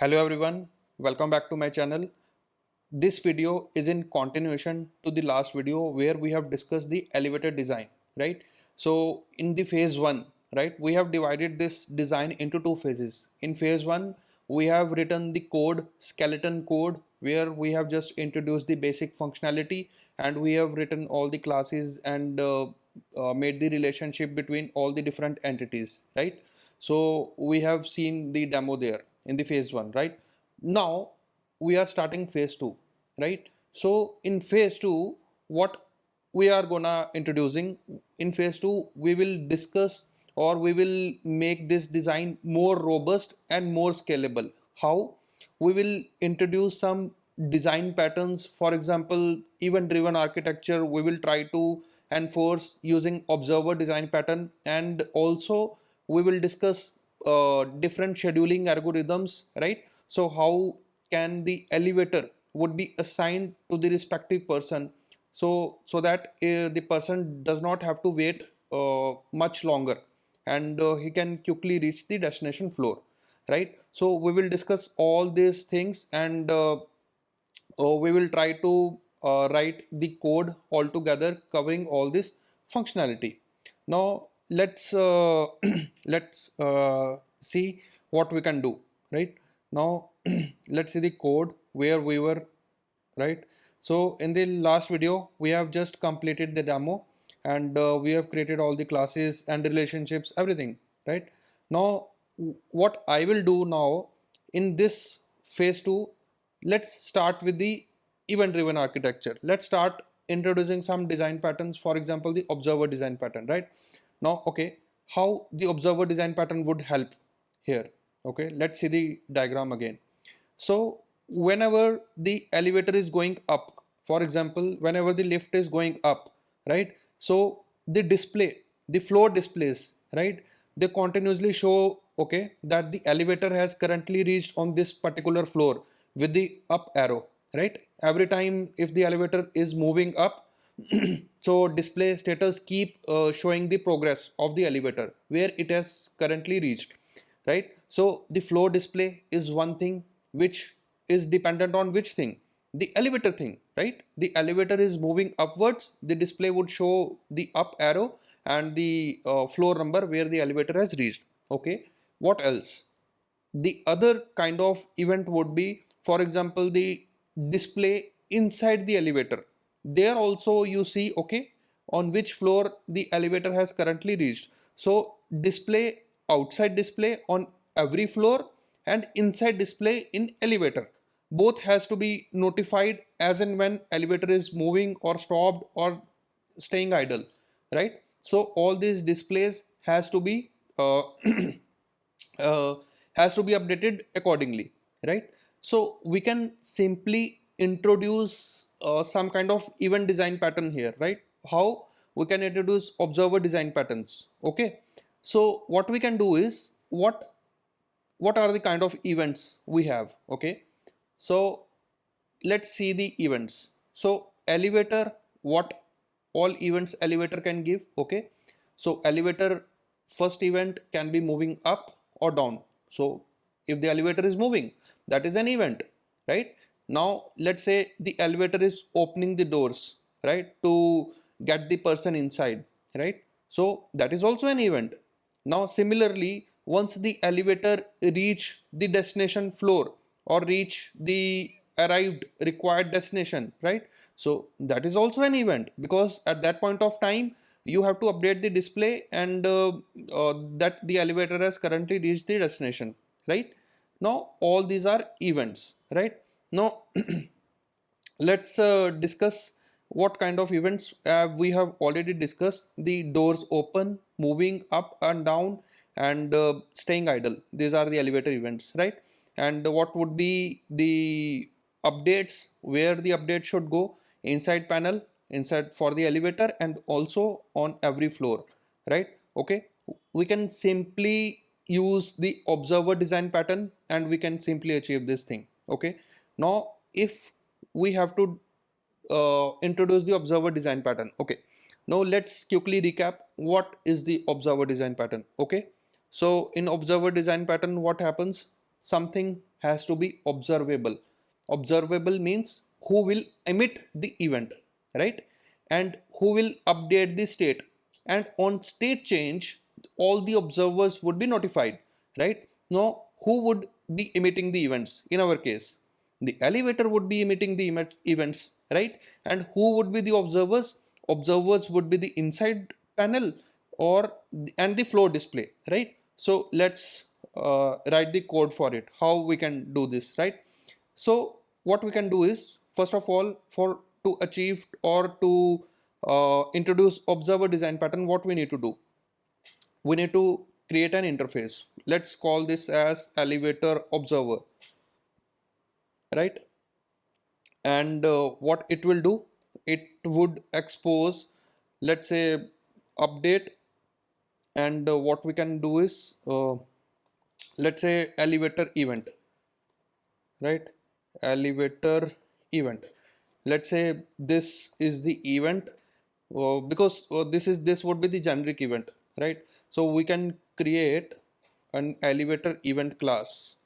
Hello everyone, welcome back to my channel. This video is in continuation to the last video where we have discussed the elevator design, right? So in the phase 1, right, we have divided this design into two phases. In phase 1, we have written the code, skeleton code, where we have just introduced the basic functionality and we have written all the classes and made the relationship between all the different entities, right? So we have seen the demo there in the phase 1, right? Now we are starting phase 2, right? So in phase 2, what we are gonna introducing in phase 2, we will discuss or we will make this design more robust and more scalable. How? We will introduce some design patterns. For example, event driven architecture we will try to enforce using observer design pattern, and also we will discuss different scheduling algorithms, right? So how can the elevator would be assigned to the respective person, so that the person does not have to wait much longer, and he can quickly reach the destination floor, right? So we will discuss all these things, and we will try to write the code all together covering all this functionality. Now let's let's see what we can do, right? Now let's see the code where we were, right? So in the last video we have just completed the demo, and we have created all the classes and relationships, everything, right? Now what I will do now in this phase 2, let's start with the event driven architecture. Let's start introducing some design patterns, for example the observer design pattern, right? Now okay, how the observer design pattern would help here. Okay, let's see the diagram again. So whenever the elevator is going up, for example whenever the lift is going up, right, so the display, the floor displays, right, they continuously show, okay, that the elevator has currently reached on this particular floor with the up arrow, right? Every time if the elevator is moving up, so display status keep showing the progress of the elevator where it has currently reached, right? So the floor display is one thing which is dependent on which thing, the elevator thing, right? The elevator is moving upwards, the display would show the up arrow and the floor number where the elevator has reached. Okay, what else? The other kind of event would be, for example, the display inside the elevator. There also you see, okay, on which floor the elevator has currently reached. So display, outside display on every floor, and inside display in elevator, both has to be notified as and when elevator is moving or stopped or staying idle, right? So all these displays has to be uh, has to be updated accordingly, right? So we can simply introduce some kind of event design pattern here, right? How we can introduce observer design patterns. Okay, so what we can do is, what are the kind of events we have? Okay, so let's see the events. So elevator, what all events elevator can give? Okay, so elevator first event can be moving up or down. So if the elevator is moving, that is an event, right? Now let's say the elevator is opening the doors, right, to get the person inside, right? So that is also an event. Now similarly, once the elevator reach the destination floor or reach the arrived required destination, right, so that is also an event, because at that point of time you have to update the display, and that the elevator has currently reached the destination, right? Now all these are events, right? Now let's discuss what kind of events we have already discussed. The doors open, moving up and down, and staying idle, these are the elevator events, right? And what would be the updates, where the update should go? Inside panel, inside for the elevator, and also on every floor, right? Okay, we can simply use the observer design pattern and we can simply achieve this thing. Okay, now if we have to introduce the observer design pattern. Okay, now let's quickly recap what is the observer design pattern. Okay, so in observer design pattern, what happens? Something has to be observable. Observable means who will emit the event, right? And who will update the state. And on state change, all the observers would be notified, right? Now, who would be emitting the events? In our case, the elevator would be emitting the events, right? And who would be the observers? Observers would be the inside panel or and the floor display, right? So let's write the code for it, how we can do this, right? So what we can do is, first of all, for to achieve or to introduce observer design pattern, what we need to do, we need to create an interface. Let's call this as elevator observer, right? And what it will do, it would expose, let's say, update. And what we can do is, let's say, elevator event, right? Elevator event, let's say this is the event, because this would be the generic event, right? So we can create an elevator event class,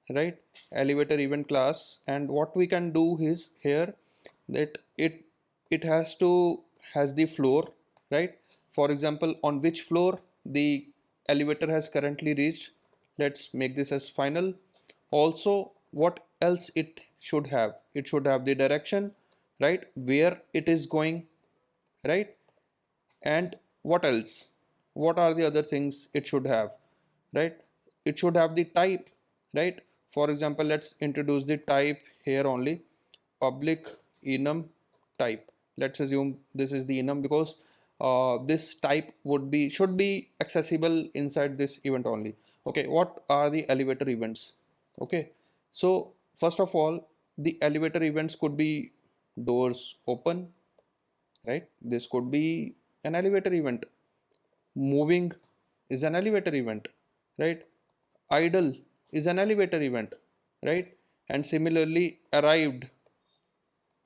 right? Elevator event class. And what we can do is here that it has the floor, right? For example, on which floor the elevator has currently reached. Let's make this as final. Also, what else it should have? It should have the direction, right, where it is going, right? And what else? What are the other things it should have, right? It should have the type, right? For example, let's introduce the type here only, public enum type. Let's assume this is the enum because this type should be accessible inside this event only. Okay, what are the elevator events? Okay, so first of all, the elevator events could be doors open, right? This could be an elevator event. Moving is an elevator event, right? Idle is an elevator event, right? And similarly, arrived,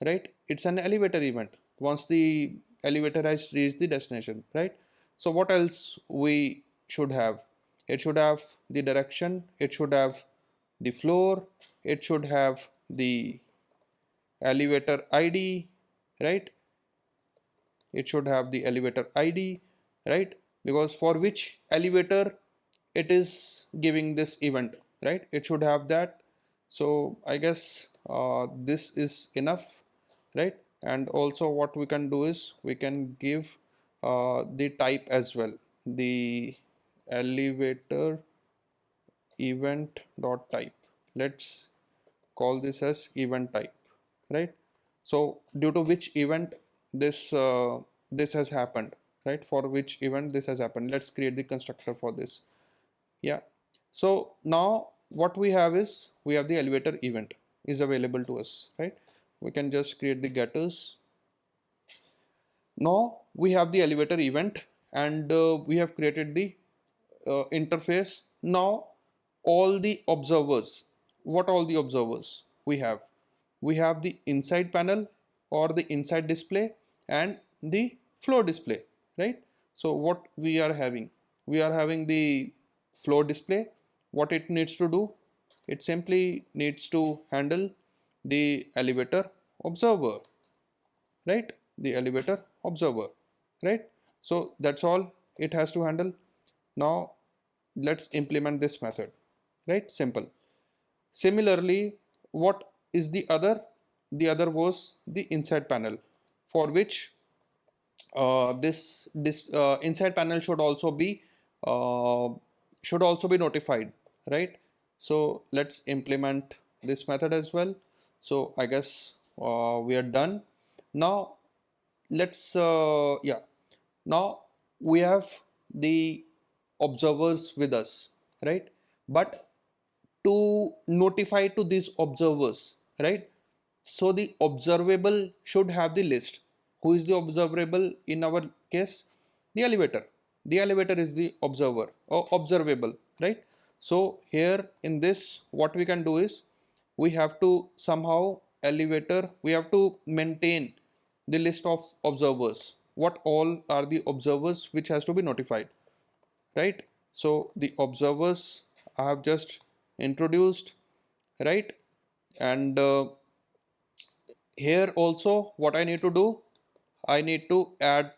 right? It's an elevator event once the elevator has reached the destination, right? So what else we should have? It should have the direction, it should have the floor, it should have the elevator ID, right? It should have the elevator ID, right? Because for which elevator it is giving this event, right? It should have that. So I guess this is enough, right? And also what we can do is we can give the type as well, the elevator event dot type. Let's call this as event type, right? So due to which event this has happened, right? For which event this has happened, let's create the constructor for this. Yeah, so now what we have is we have the elevator event is available to us, right? We can just create the getters. Now we have the elevator event, and we have created the interface. Now all the observers, what all the observers we have? We have the inside panel or the inside display and the floor display, right? So what we are having? We are having the floor display. What it needs to do? It simply needs to handle the elevator observer, right? The elevator observer, right? So that's all it has to handle. Now let's implement this method, right? Simple. Similarly, what is the other? The other was the inside panel, for which this inside panel uh, should also be notified, right? So let's implement this method as well. So I guess we are done. Now let's yeah, now we have the observers with us, right? But to notify to these observers, right? So the observable should have the list. Who is the observable in our case? The elevator. The elevator is the observer or observable, right? So here in this, what we can do is we have to somehow we have to maintain the list of observers. What all are the observers which has to be notified, right? So the observers I have just introduced, right? And here also what I need to do, I need to add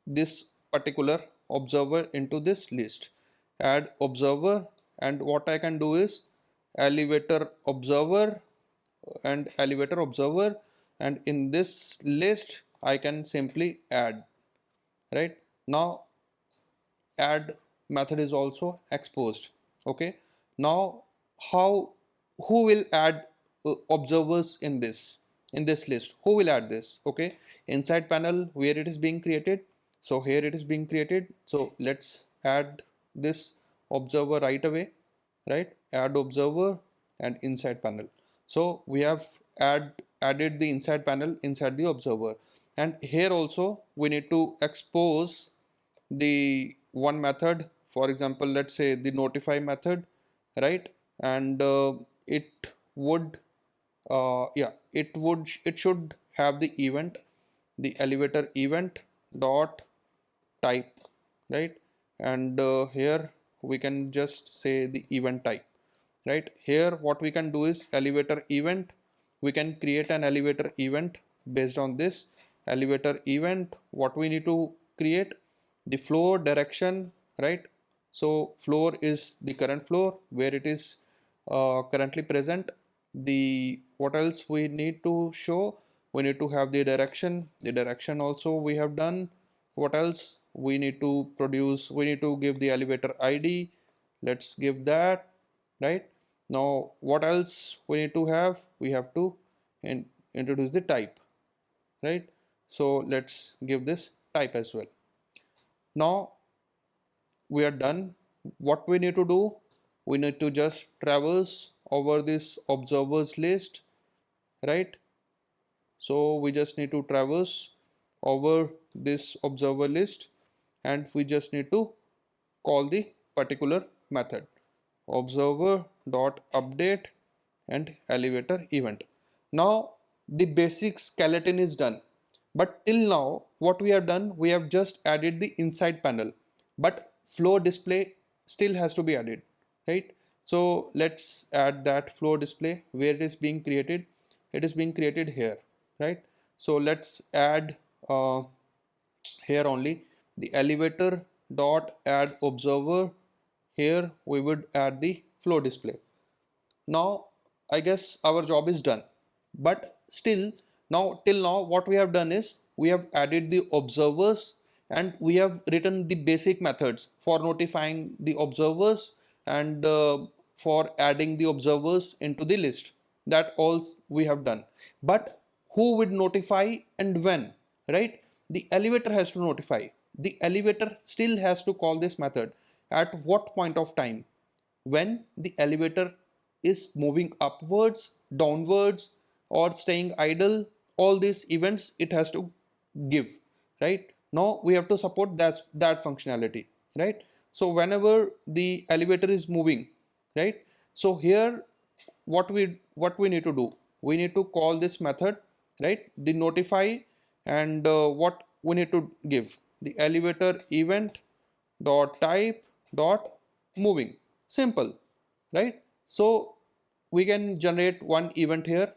this particular observer into this list. Add observer, and what I can do is elevator observer and elevator observer, and in this list I can simply add, right? Now add method is also exposed. Okay, now how, who will add observers in this list, who will add this? Okay, inside panel where it is being created, so here it is being created, so let's add this observer right away, right? Add observer and inside panel. So we have added the inside panel inside the observer, and here also we need to expose the one method, for example let's say the notify method, right? And it would it should have the event, the elevator event dot type, right? And here we can just say the event type, right? Here what we can do is elevator event, we can create an elevator event based on this elevator event. What we need to create, the floor direction, right? So floor is the current floor where it is currently present. The what else we need to show, we need to have the direction also we have done. What else we need to produce, we need to give the elevator ID, let's give that, right? Now what else we need to have, we have to introduce the type, right? So let's give this type as well. Now we are done. What we need to do, we need to just traverse over this observers list, right? So we just need to traverse over this observer list, and we just need to call the particular method observer dot update and elevator event. Now the basic skeleton is done, but till now what we have done, we have just added the inside panel, but floor display still has to be added, right? So let's add that floor display where it is being created, it is being created here, right? So let's add here only the elevator dot add observer, here we would add the flow display. Now I guess our job is done, but still now till now what we have done is we have added the observers and we have written the basic methods for notifying the observers and for adding the observers into the list. That all we have done, but who would notify and when, right? The elevator has to notify, the elevator still has to call this method at what point of time, when the elevator is moving upwards, downwards, or staying idle. All these events it has to give, right? Now we have to support that functionality, right? So whenever the elevator is moving, right? So here what we need to do, we need to call this method, right? The notify, and what we need to give, the elevator event dot type dot moving, simple, right? So we can generate one event here,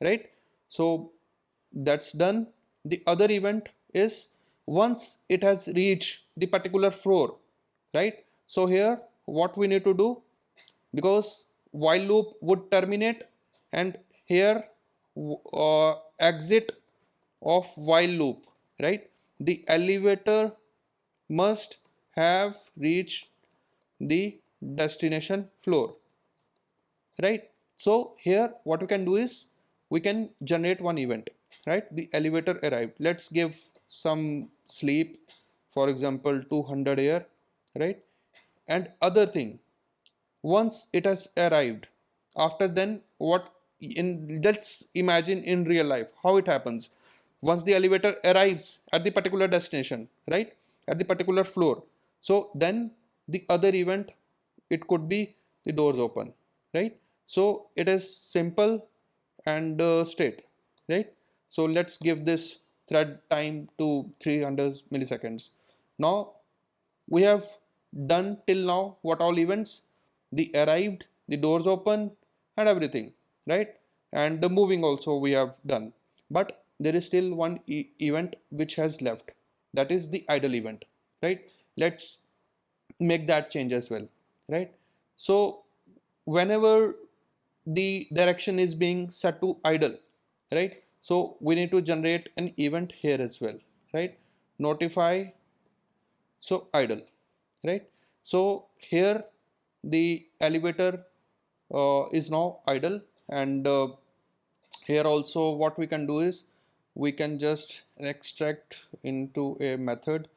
right? So that's done. The other event is once it has reached the particular floor, right? So here what we need to do, because while loop would terminate, and here exit of while loop, right? The elevator must have reached the destination floor, right? So here what we can do is we can generate one event, right? The elevator arrived, let's give some sleep, for example 200 here, right? And other thing, once it has arrived, after then what, in let's imagine in real life how it happens. Once the elevator arrives at the particular destination, right, at the particular floor, so then the other event, it could be the doors open, right? So it is simple and straight, right? So let's give this thread time to 300 milliseconds. Now we have done till now what all events, the arrived, the doors open, and everything. right? And the moving also we have done, but there is still one event which has left, that is the idle event, right? Let's make that change as well, right? So whenever the direction is being set to idle, right, so we need to generate an event here as well, right? Notify so idle, right? So here the elevator is now idle, and here also what we can do is we can just extract into a method,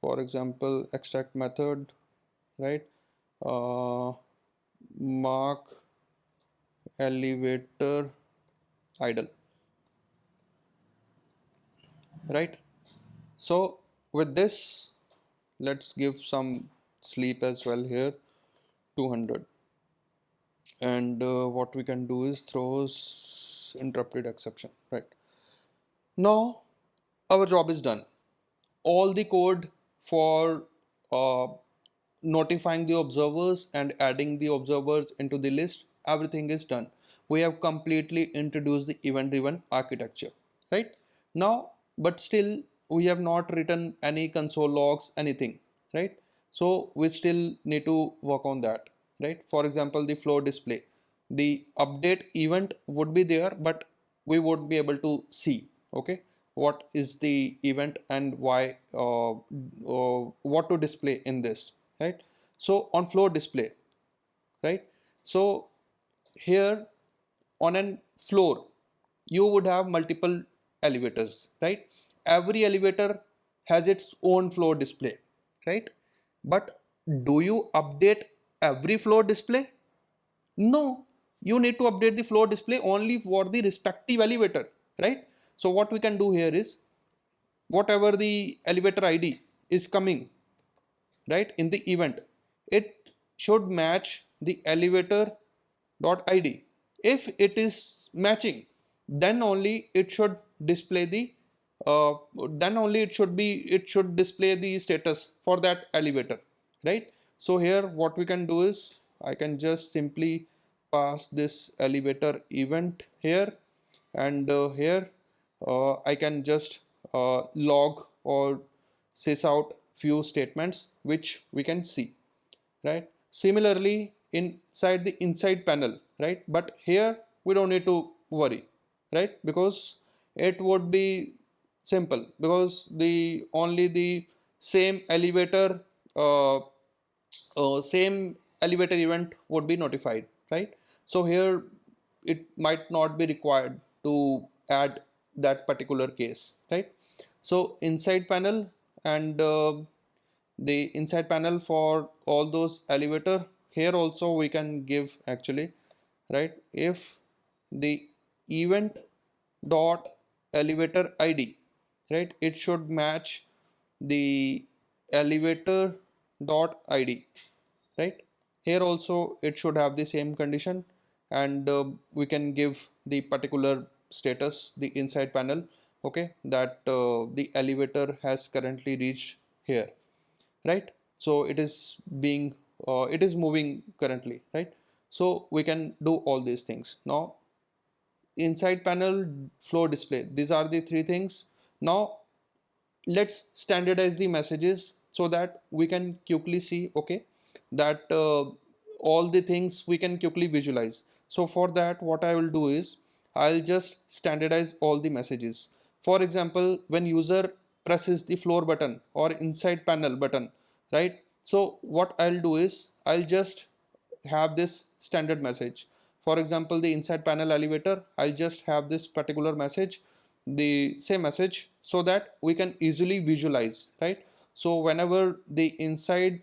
for example extract method, right? uh, Mark elevator idle, right? So with this, let's give some sleep as well here, 200, and what we can do is throws interrupted exception, right? Now our job is done. All the code for uh, notifying the observers and adding the observers into the list, everything is done. We have completely introduced the event driven architecture, right? Now but still we have not written any console logs, anything, right? So we still need to work on that, right? For example, the flow display, the update event would be there, but we would be able to see, okay, what is the event and why, what to display in this, right? So on flow display, right? So here on an floor you would have multiple elevators, right? Every elevator has its own floor display, right? But do you update every floor display? No, you need to update the floor display only for the respective elevator, right? So what we can do here is whatever the elevator ID is coming, right, in the event, it should match the elevator dot id. If it is matching, then only it should display the uh, then only it should display the status for that elevator, right? So here what we can do is I can just simply pass this elevator event here, and here I can just log or sys out few statements which we can see, right? Similarly inside the inside panel, right, but here we don't need to worry, right, because it would be simple, because the only the same elevator same elevator event would be notified, right? So here it might not be required to add that particular case, right? So inside panel, and the inside panel for all those elevator, here also we can give actually, right, if the event dot elevator id, right, it should match the elevator dot id, right? Here also it should have the same condition, and we can give the particular status, the inside panel, okay, that the elevator has currently reached here, right? So it is being it is moving currently, right? So we can do all these things. Now inside panel, flow display, these are the three things. Now let's standardize the messages so that we can quickly see, okay, that all the things we can quickly visualize. So for that what I will do is I'll just standardize all the messages. For example, when user presses the floor button or inside panel button, right, so what I'll do is I'll just have this standard message. For example, the inside panel elevator, I'll just have this particular message, the same message, so that we can easily visualize, right? So whenever the inside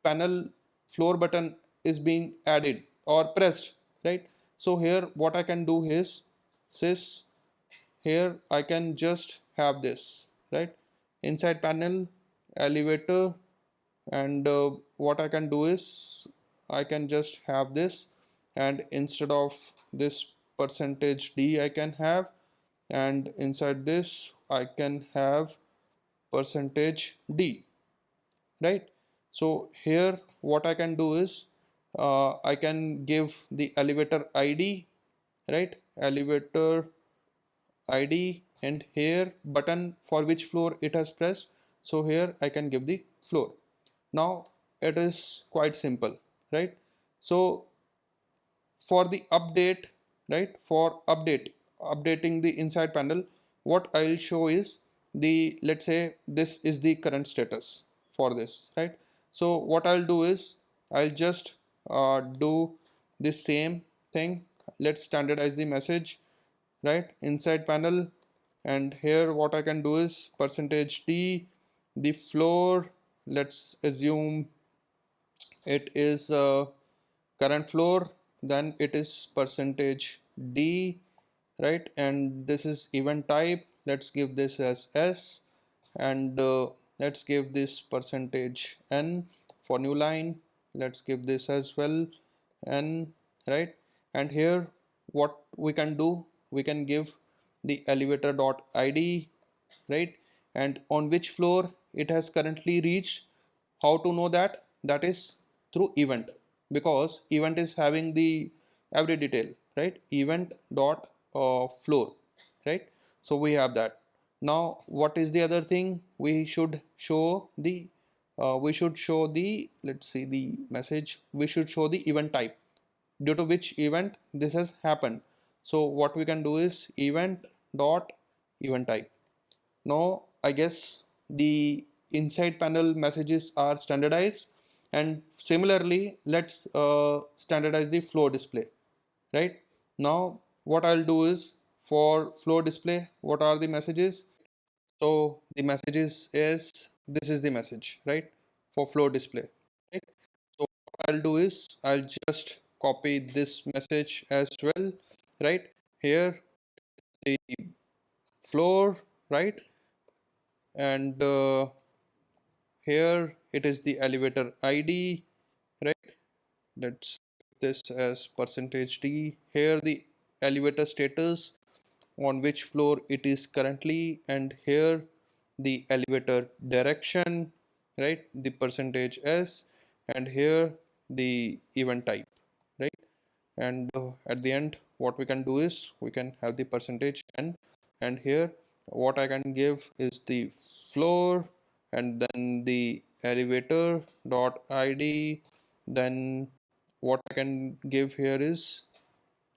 panel floor button is being added or pressed, right, so here what I can do is sys, here I can just have this, right, inside panel elevator, and what I can do is I can just have this, and instead of this percentage d I can have, and inside this I can have percentage d, right? So here what I can do is I can give the elevator id right? Elevator ID, and here button for which floor it has pressed. So here I can give the floor. Now it is quite simple, right? So for the update, right, for updating the inside panel, what I'll show is the, let's say this is the current status for this, right? So what I'll do is I'll just do the same thing. Let's standardize the message, right, inside panel. And here what I can do is percentage d, the floor, let's assume it is current floor, then it is percentage d, right? And this is event type, let's give this as s. And let's give this percentage n. For new line, let's give this as well n, right? And here what we can do, we can give the elevator dot id, right? And on which floor it has currently reached. How to know that? That is through event, because event is having the every detail, right? Event dot floor, right? So we have that. Now what is the other thing? We should show the let's see the message, we should show the event type due to which event this has happened. So what we can do is event dot event type. Now I guess the inside panel messages are standardized, and similarly let's standardize the flow display, right? Now what I'll do is for flow display, what are the messages? So the messages is, this is the message, right, for flow display, right? So what I'll do is I'll just copy this message as well, right? Here the floor, right? And here it is the elevator id, right? Let's put this as percentage d. Here the elevator status, on which floor it is currently, and here the elevator direction, right, the percentage s. And here the event type, right? And at the end what we can do is we can have the percentage n. And here what I can give is the floor, and then the elevator dot id. Then what I can give here is,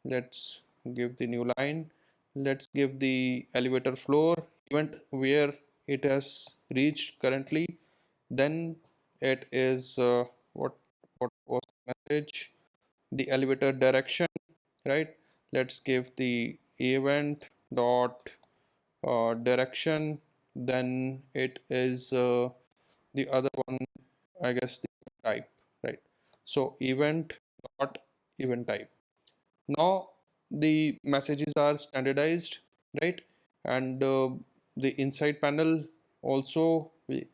let's give the new line, let's give the elevator floor event where it has reached currently. Then it is what was the message, the elevator direction, right? Let's give the event dot direction. Then it is the other one, I guess, the type, right? So event dot event type. Now the messages are standardized, right? And the inside panel also,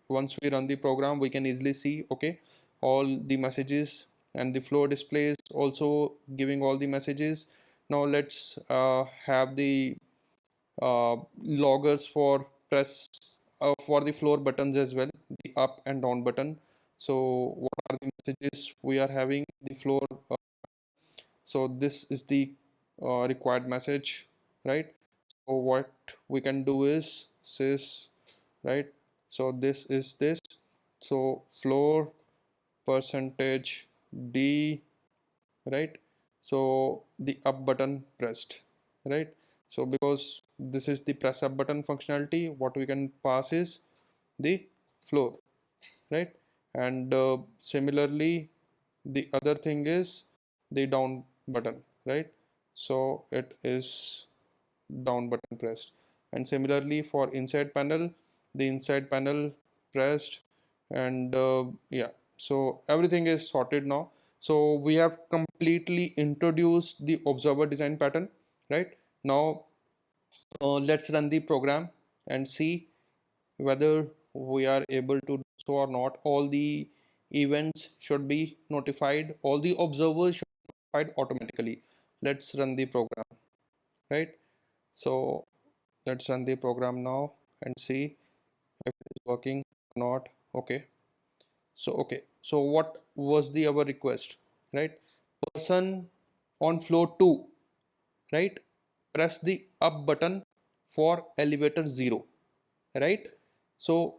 once we run the program, we can easily see, okay, all the messages, and the flow displays also giving all the messages. Now let's have the loggers for press for the floor buttons as well, the up and down button. So what are the messages we are having? The floor, so this is the required message, right? So what we can do is sys, right? So this is this. So floor percentage d, right? So the up button pressed, right? So because this is the press up button functionality, what we can pass is the floor, right? And similarly the other thing is the down button, right? So it is down button pressed. And similarly for inside panel, the inside panel pressed. And yeah, so everything is sorted now. So we have completely introduced the observer design pattern, right? Now let's run the program and see whether we are able to do so or not. All the events should be notified, all the observers should be notified automatically. Let's run the program, right? So let's run the program now and see if it is working or not. Okay, so so what was the our request, right? Person on floor 2, right, press the up button for elevator 0, right? So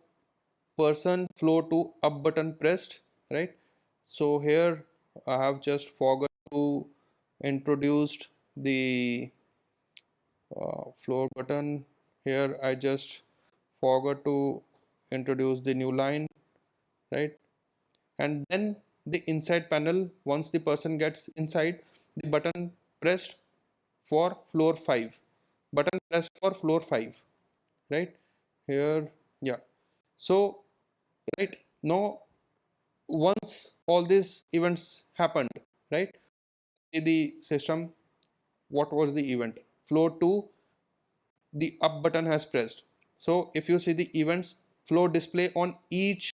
person floor to up button pressed, right? So here I have just forgot to introduced the floor button. Here I just forgot to introduce the new line, right? And then the inside panel, once the person gets inside, the button pressed for floor 5, button pressed for floor 5, right here. Yeah, so right now, once all these events happened, right, in the system, what was the event? Floor 2, the up button has pressed. So if you see the events, floor display on each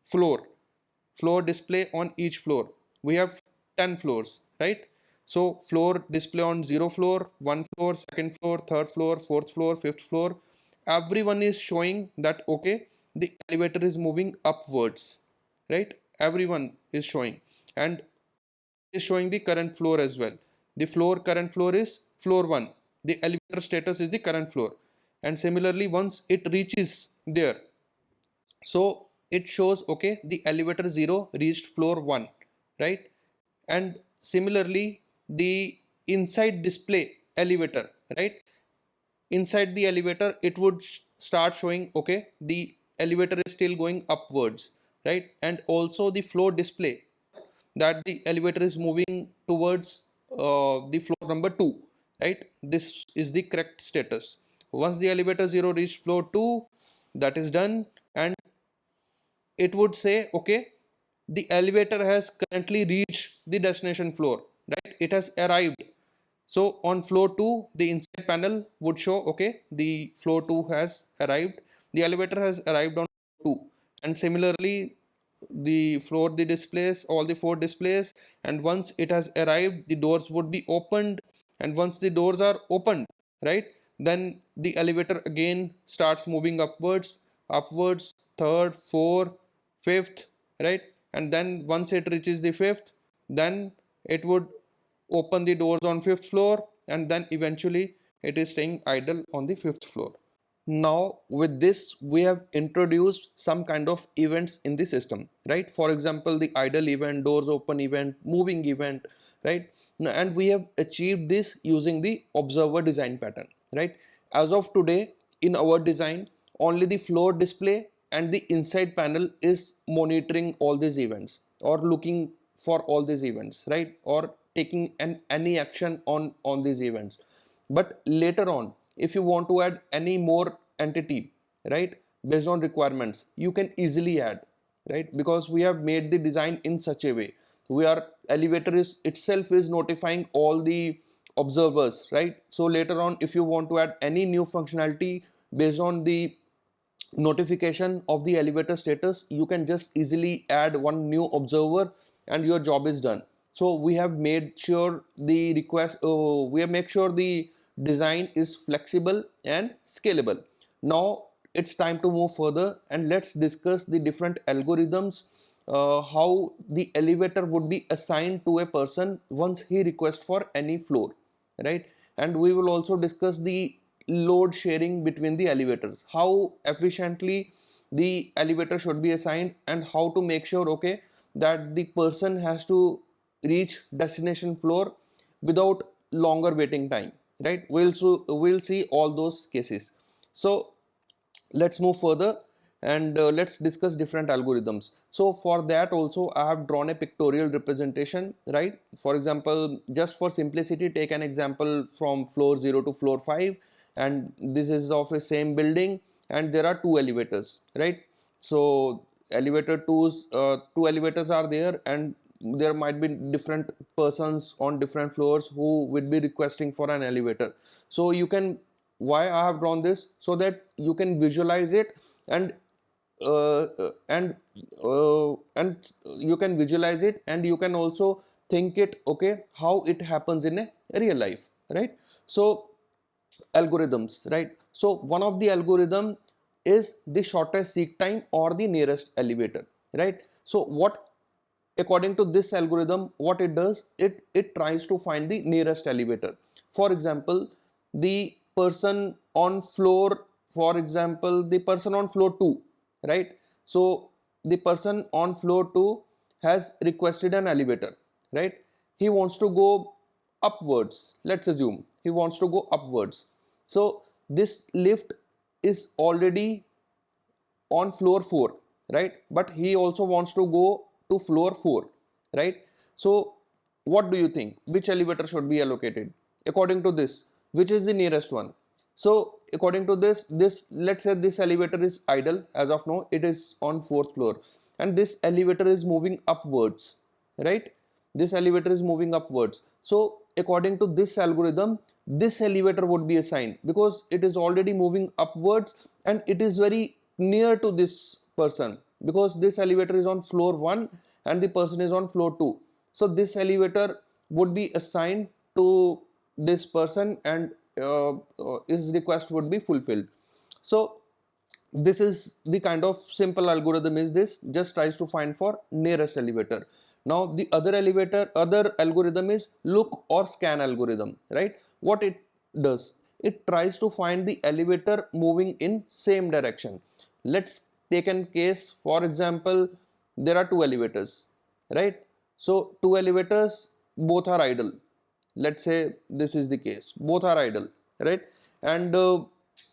floor, floor display on each floor, we have 10 floors, right? So floor display on 0 floor, 1 floor, second floor, third floor, fourth floor, fifth floor, everyone is showing that okay, the elevator is moving upwards, right? Everyone is showing, and is showing the current floor as well. The floor, current floor is floor 1, the elevator status is the current floor, and similarly once it reaches there, so it shows okay, the elevator 0 reached floor 1, right? And similarly the inside display elevator, right, inside the elevator it would start showing okay, the elevator is still going upwards, right? And also the floor display that the elevator is moving towards the floor number 2, right? This is the correct status. Once the elevator 0 reached floor 2, that is done, and it would say okay, the elevator has currently reached the destination floor, right? It has arrived. So on floor 2, the inside panel would show okay, the floor 2 has arrived, the elevator has arrived on 2. And similarly the floor, the displays, all the 4 displays, and once it has arrived, the doors would be opened, and once the doors are opened, right, then the elevator again starts moving upwards, upwards, third, fourth, fifth, right? And then once it reaches the fifth, then it would open the doors on fifth floor, and then eventually it is staying idle on the fifth floor. Now with this we have introduced some kind of events in the system, right? For example, the idle event, doors open event, moving event, right? And we have achieved this using the observer design pattern, right? As of today in our design, only the floor display and the inside panel is monitoring all these events or looking for all these events, right? Or taking any action on these events. But later on, if you want to add any more entity, right, based on requirements, you can easily add, right? Because we have made the design in such a way, we are elevator is itself is notifying all the observers, right? So later on, if you want to add any new functionality based on the notification of the elevator status, you can just easily add one new observer and your job is done. So we have made sure the request, we have made sure the design is flexible and scalable. Now it's time to move further and let's discuss the different algorithms, how the elevator would be assigned to a person once he requests for any floor, right? And we will also discuss the load sharing between the elevators, how efficiently the elevator should be assigned, and how to make sure okay, that the person has to reach destination floor without longer waiting time, right? We'll see all those cases. So let's move further and let's discuss different algorithms. So for that also I have drawn a pictorial representation, right? For example, just for simplicity, take an example from floor 0 to floor 5, and this is of a same building and there are 2 elevators, right? So elevator 2's 2 elevators are there, and there might be different persons on different floors who would be requesting for an elevator. So you can, why I have drawn this, so that you can visualize it, and uh, uh, and and you can visualize it, and you can also think it okay, how it happens in a real life, right? So algorithms, right? So one of the algorithm is the shortest seek time or the nearest elevator, right? So what according to this algorithm, what it does, it tries to find the nearest elevator. For example, the person on floor, for example, the person on floor 2, right? So the person on floor 2 has requested an elevator, right? He wants to go upwards. Let's assume he wants to go upwards. So this lift is already on floor 4, right? But he also wants to go to floor 4, right? So what do you think, which elevator should be allocated according to this? Which is the nearest one? So according to this, let's say this elevator is idle as of now, it is on 4th floor, and this elevator is moving upwards, right? This elevator is moving upwards. So according to this algorithm, this elevator would be assigned because it is already moving upwards and it is very near to this person, because this elevator is on floor 1 and the person is on floor 2. So this elevator would be assigned to this person, and his request would be fulfilled. So this is the kind of simple algorithm is this, just tries to find for nearest elevator. Now the other algorithm is look or scan algorithm, right? What it does, it tries to find the elevator moving in same direction. Let's take a case, for example, there are two elevators, right? So two elevators, both are idle. Let's say this is the case, both are idle, right? And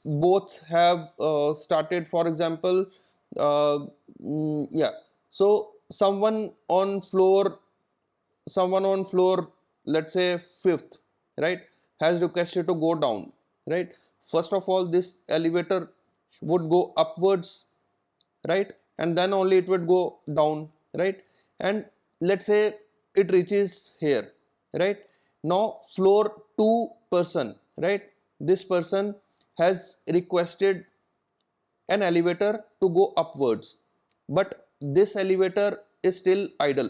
both have started, for example, uh, yeah, so someone on floor, let's say 5th, right, has requested to go down, right? First of all, this elevator would go upwards, right, and then only it would go down, right? And let's say it reaches here, right? Now floor 2 person, right, this person has requested an elevator to go upwards, but this elevator is still idle,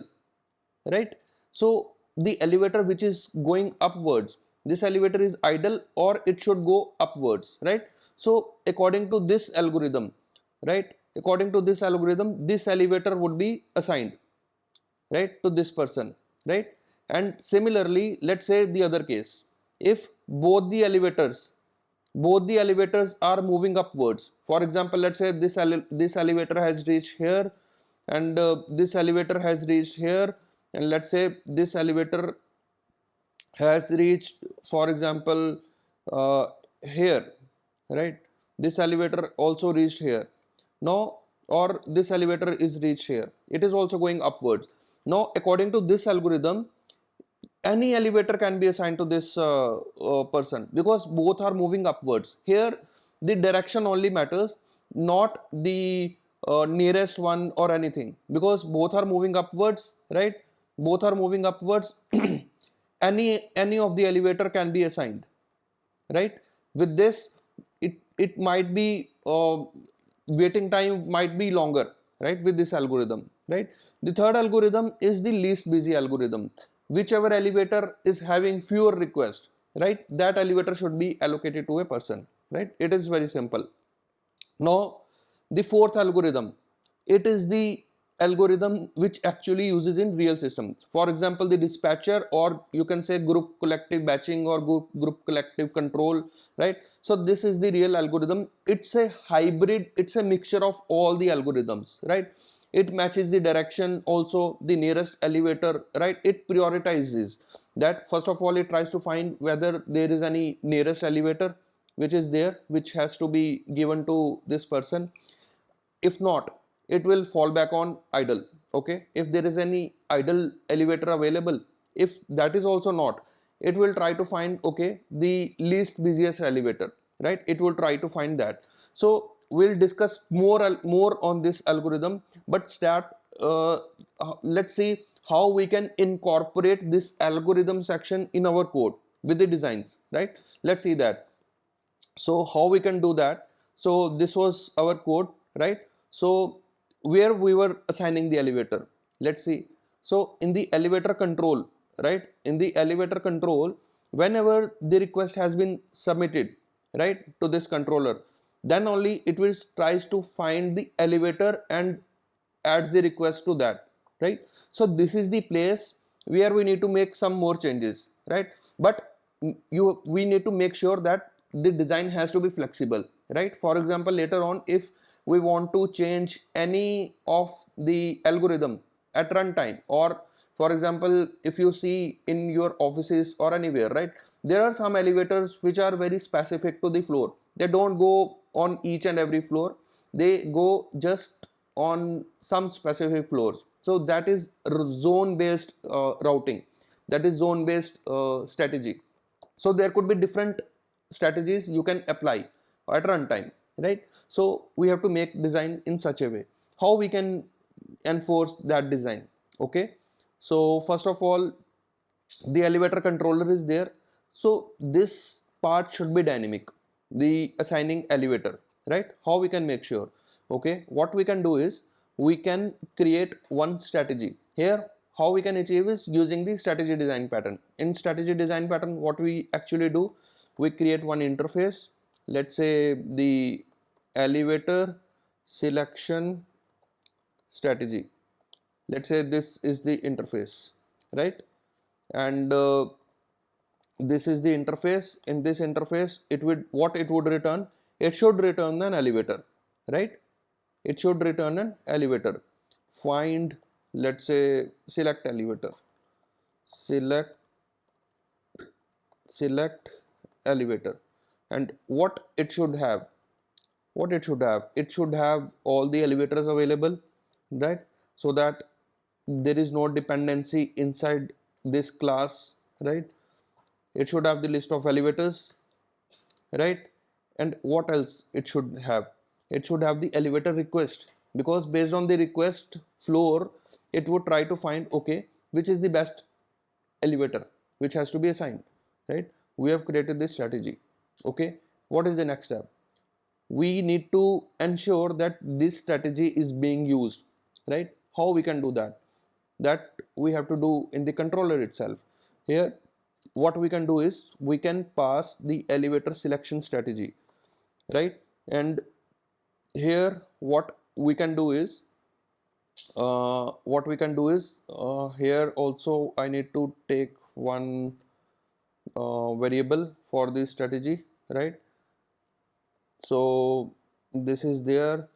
right? So the elevator which is going upwards, this elevator is idle or it should go upwards, right? So according to this algorithm, right, according to this algorithm, this elevator would be assigned, right, to this person, right? And similarly, let's say the other case, if both the elevators are moving upwards. For example, let's say this elevator has reached here, and this elevator has reached here, and let's say this elevator has reached, for example, uh, here, right? This elevator also reached here now, or this elevator is reached here, it is also going upwards. Now according to this algorithm, any elevator can be assigned to this person, because both are moving upwards. Here the direction only matters, not the nearest one or anything, because both are moving upwards, right? Both are moving upwards. Any of the elevator can be assigned, right? With this, it might be waiting time might be longer, right, with this algorithm, right? The third algorithm is the least busy algorithm. Whichever elevator is having fewer requests, right, that elevator should be allocated to a person, right? It is very simple. Now the fourth algorithm, it is the algorithm which actually uses in real systems. For example, the dispatcher, or you can say group collective batching or group collective control, right? So this is the real algorithm. It's a hybrid, it's a mixture of all the algorithms, right? It matches the direction, also the nearest elevator, right? It prioritizes that. First of all, it tries to find whether there is any nearest elevator which is there, which has to be given to this person. If not, it will fall back on idle. Okay, if there is any idle elevator available, if that is also not, it will try to find, okay, the least busiest elevator, right? It will try to find that. So we'll discuss more on this algorithm, but let's see how we can incorporate this algorithm section in our code with the designs, right? Let's see that. So how we can do that? So this was our code, right? So where we were assigning the elevator, let's see. So in the elevator control, right, in the elevator control, whenever the request has been submitted, right, to this controller, then only it will tries to find the elevator and adds the request to that, right? So this is the place where we need to make some more changes, right? But we need to make sure that the design has to be flexible, right? For example, later on, if we want to change any of the algorithm at runtime, or for example, if you see in your offices or anywhere, right, there are some elevators which are very specific to the floor. They don't go on each and every floor, they go just on some specific floors. So that is zone based routing, that is zone based strategy. So there could be different strategies you can apply at runtime, right? So we have to make design in such a way. How we can enforce that design? Okay, so first of all, the elevator controller is there. So this part should be dynamic, the assigning elevator, right? How we can make sure? Okay, what we can do is we can create one strategy here. How we can achieve is using the strategy design pattern. In strategy design pattern, what we actually do, we create one interface. Let's say the elevator selection strategy. Let's say this is the interface, right? And this is the interface. In this interface, it would, what it would return, it should return an elevator, right? It should return an elevator. Find, let's say, select elevator, select select elevator. And what it should have, it should have all the elevators available, right? So that there is no dependency inside this class, right? It should have the list of elevators, right? And what else it should have? It should have the elevator request, because based on the request floor, it would try to find, okay, which is the best elevator which has to be assigned, right? We have created this strategy. Okay, what is the next step? We need to ensure that this strategy is being used, right? How we can do that? That we have to do in the controller itself. Here what we can do is we can pass the elevator selection strategy, right? And here what we can do is here also I need to take one variable for this strategy, right? So this is there.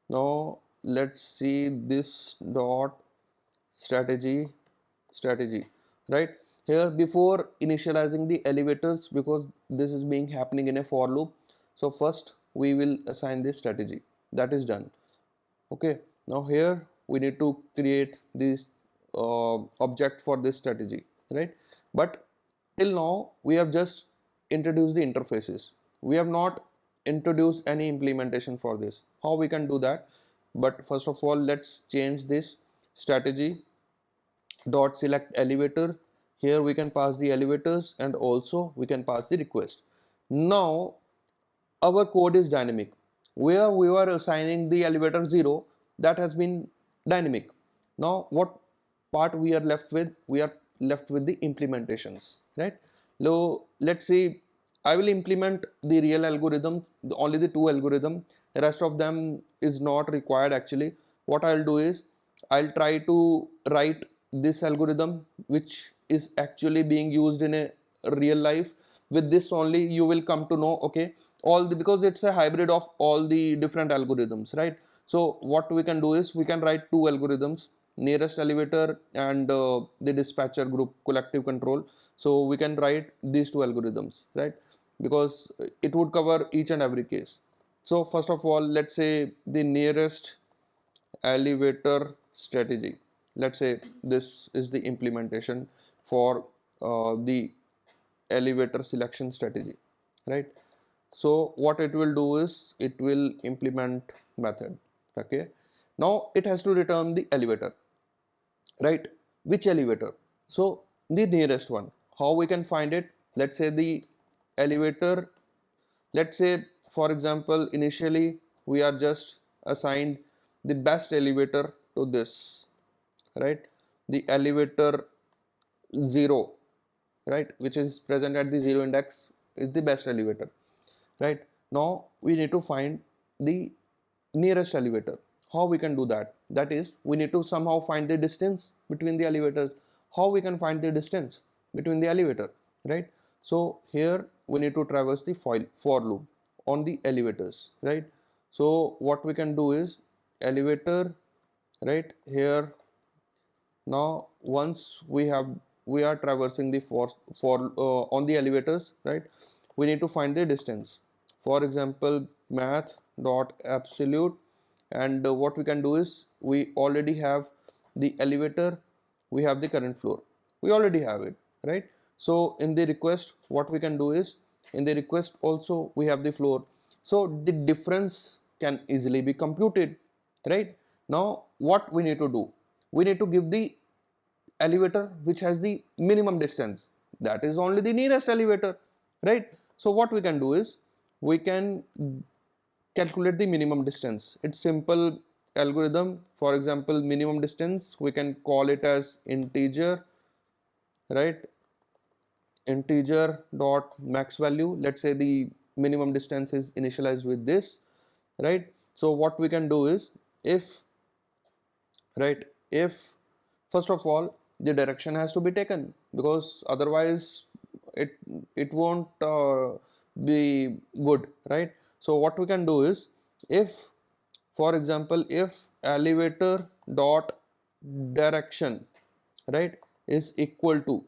Now let's see this dot strategy, right? Here, before initializing the elevators, because this is being happening in a for loop, so first we will assign this strategy. That is done. Okay, now here we need to create this object for this strategy, right? But till now we have just introduced the interfaces, we have not introduced any implementation for this. How we can do that? But first of all, let's change this strategy dot select elevator. Here we can pass the elevators and also we can pass the request. Now our code is dynamic. Where we were assigning the elevator 0, that has been dynamic. Now what part we are left with? We are left with the implementations, right? Now let's see, I will implement the real algorithm, only the two algorithm. The rest of them is not required actually. What I'll do is I'll try to write this algorithm which is actually being used in a real life. With this only you will come to know, okay, all the, because it's a hybrid of all the different algorithms, right? So what we can do is we can write two algorithms, nearest elevator and the dispatcher group collective control. So we can write these two algorithms, right? Because it would cover each and every case. So first of all, let's say the nearest elevator strategy. Let's say this is the implementation for the elevator selection strategy, right? So what it will do is it will implement method. Okay, now it has to return the elevator, right? Which elevator? So the nearest one. How we can find it? Let's say the elevator, let's say for example initially we are just assigned the best elevator to this, right? The elevator 0, right, which is present at the 0 index, is the best elevator, right? Now we need to find the nearest elevator. How we can do that? That is, we need to somehow find the distance between the elevators. How we can find the distance between the elevator, right? So here we need to traverse the for loop on the elevators, right? So what we can do is elevator, right here. Now once we are traversing the for on the elevators, right, we need to find the distance. For example, math dot absolute, and what we can do is we already have the elevator, we have the current floor, we already have it, right? So in the request what we can do is, in the request also we have the floor, so the difference can easily be computed, right? Now what we need to do, we need to give the elevator which has the minimum distance, that is only the nearest elevator, right? So what we can do is we can calculate the minimum distance. It's simple algorithm. For example, minimum distance, we can call it as integer, right? Integer dot max value. Let's say the minimum distance is initialized with this, right? So what we can do is, if, right, if first of all the direction has to be taken, because otherwise it it won't be good, right? So what we can do is, if, for example, if elevator dot direction, right, is equal to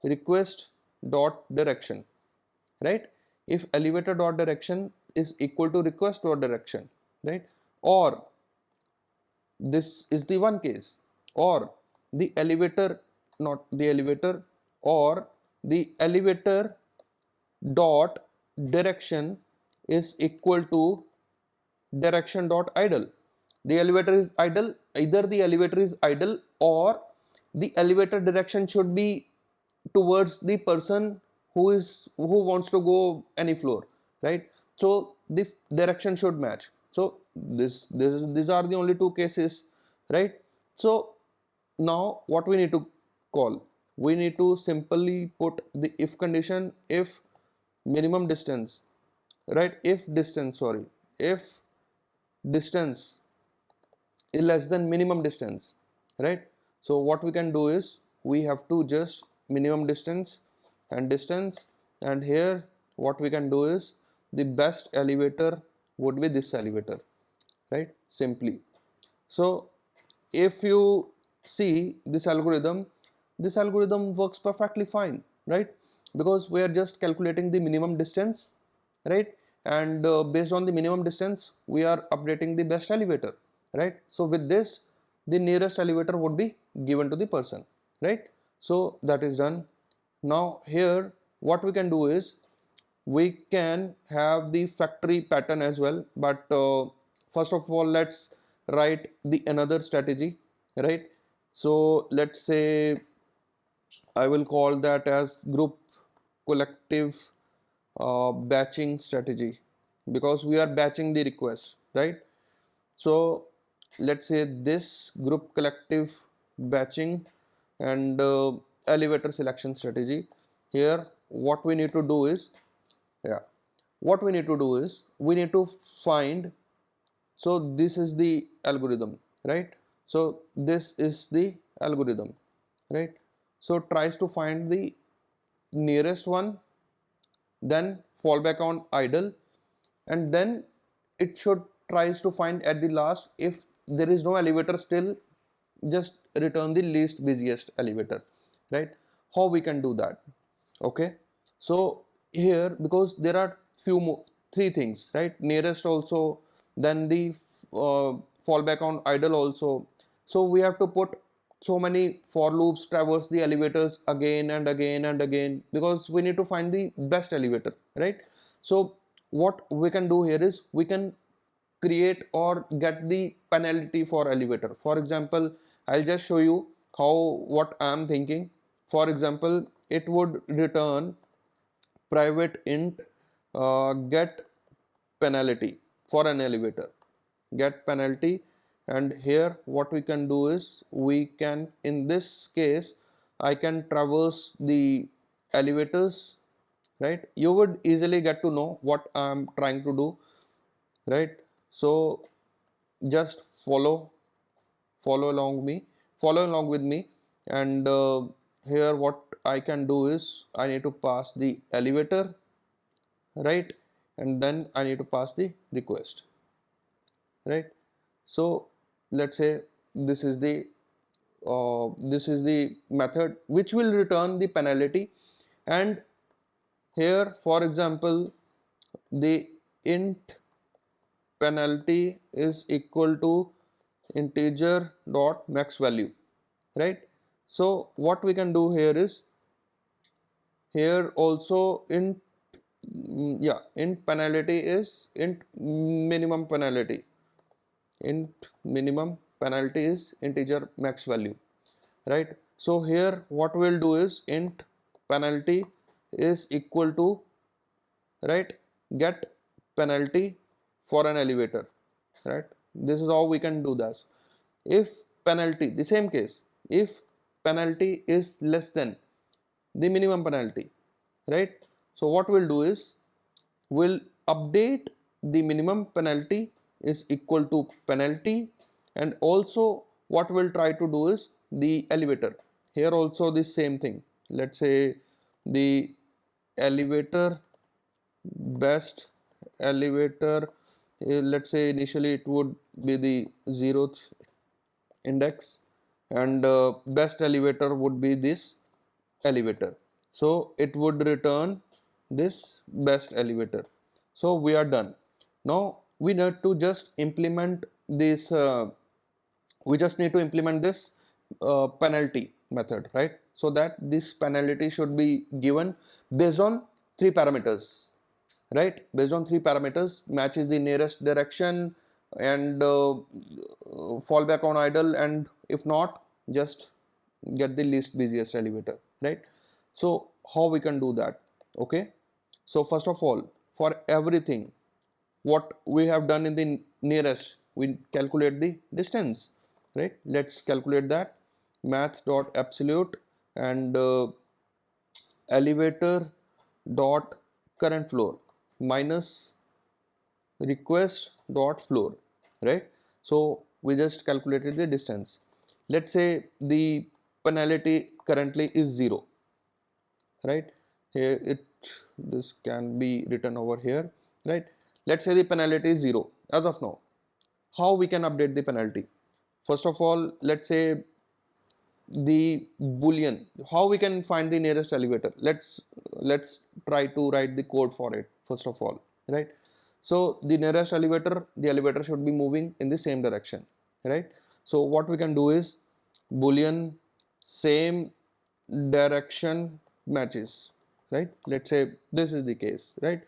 request dot direction, right? If elevator dot direction is equal to request dot direction, right, or this is the one case, or the elevator, not the elevator, or the elevator dot direction is equal to direction dot idle. The elevator is idle, either the elevator is idle or the elevator direction should be towards the person who wants to go any floor, right? So the direction should match. So these are the only two cases, right? So now what we need to call, we need to simply put the if condition, if minimum distance, right, if distance, sorry, if distance is less than minimum distance, right? So what we can do is we have to just minimum distance and distance, and here what we can do is the best elevator would be this elevator, right? Simply. So if you see this algorithm works perfectly fine, right? Because we are just calculating the minimum distance, right? And based on the minimum distance we are updating the best elevator, right? So with this the nearest elevator would be given to the person, right? So that is done. Now here what we can do is we can have the factory pattern as well, but first of all let's write the another strategy, right? So let's say I will call that as group collective batching strategy, because we are batching the request, right? So let's say this group collective batching and elevator selection strategy. Here what we need to do is, yeah, what we need to do is we need to find, so this is the algorithm, right? So this is the algorithm, right? So tries to find the nearest one, then fall back on idle, and then it should tries to find at the last, if there is no elevator still, just return the least busiest elevator, right? How we can do that? Okay, so here, because there are few more, three things, right? Nearest also, then the fallback on idle also, so we have to put so many for loops, traverse the elevators again and again and again, because we need to find the best elevator, right? So what we can do here is we can create or get the penalty for elevator. For example, I'll just show you how, what I am thinking. For example, it would return private int get penalty for an elevator, get penalty. And here what we can do is we can, in this case I can traverse the elevators, right? You would easily get to know what I am trying to do, right? So just follow follow along with me, and here what I can do is I need to pass the elevator, right, and then I need to pass the request, right. So let's say this is the method which will return the penalty, and here for example the int penalty is equal to integer dot max value, right. So what we can do here is, here also int yeah, int penalty is int minimum penalty, int minimum penalty is integer max value, right. So here what we'll do is int penalty is equal to, right, get penalty for an elevator, right. This is how we can do this. If penalty, the same case, if penalty is less than the minimum penalty, right. So what we'll do is we'll update the minimum penalty is equal to penalty, and also what we'll try to do is the elevator, here also the same thing. Let's say the elevator, best elevator, let's say initially it would be the 0th index, and best elevator would be this elevator, so it would return this best elevator. So we are done. Now we need to just implement this we just need to implement this penalty method, right. So that this penalty should be given based on three parameters, right. Based on three parameters, matches the nearest direction, and fall back on idle, and if not, just get the least busiest elevator, right. So how we can do that? Okay, so first of all, for everything what we have done in the nearest, we calculate the distance, right. Let's calculate that. Math dot absolute, and elevator dot current floor minus request dot floor, right. So we just calculated the distance. Let's say the penalty currently is 0, right. Here this can be written over here, right. Let's say the penalty is 0 as of now. How we can update the penalty? First of all, let's say the boolean, how we can find the nearest elevator? Let's try to write the code for it first of all, right. So the nearest elevator, the elevator should be moving in the same direction, right. So what we can do is boolean same direction matches, right. Let's say this is the case, right.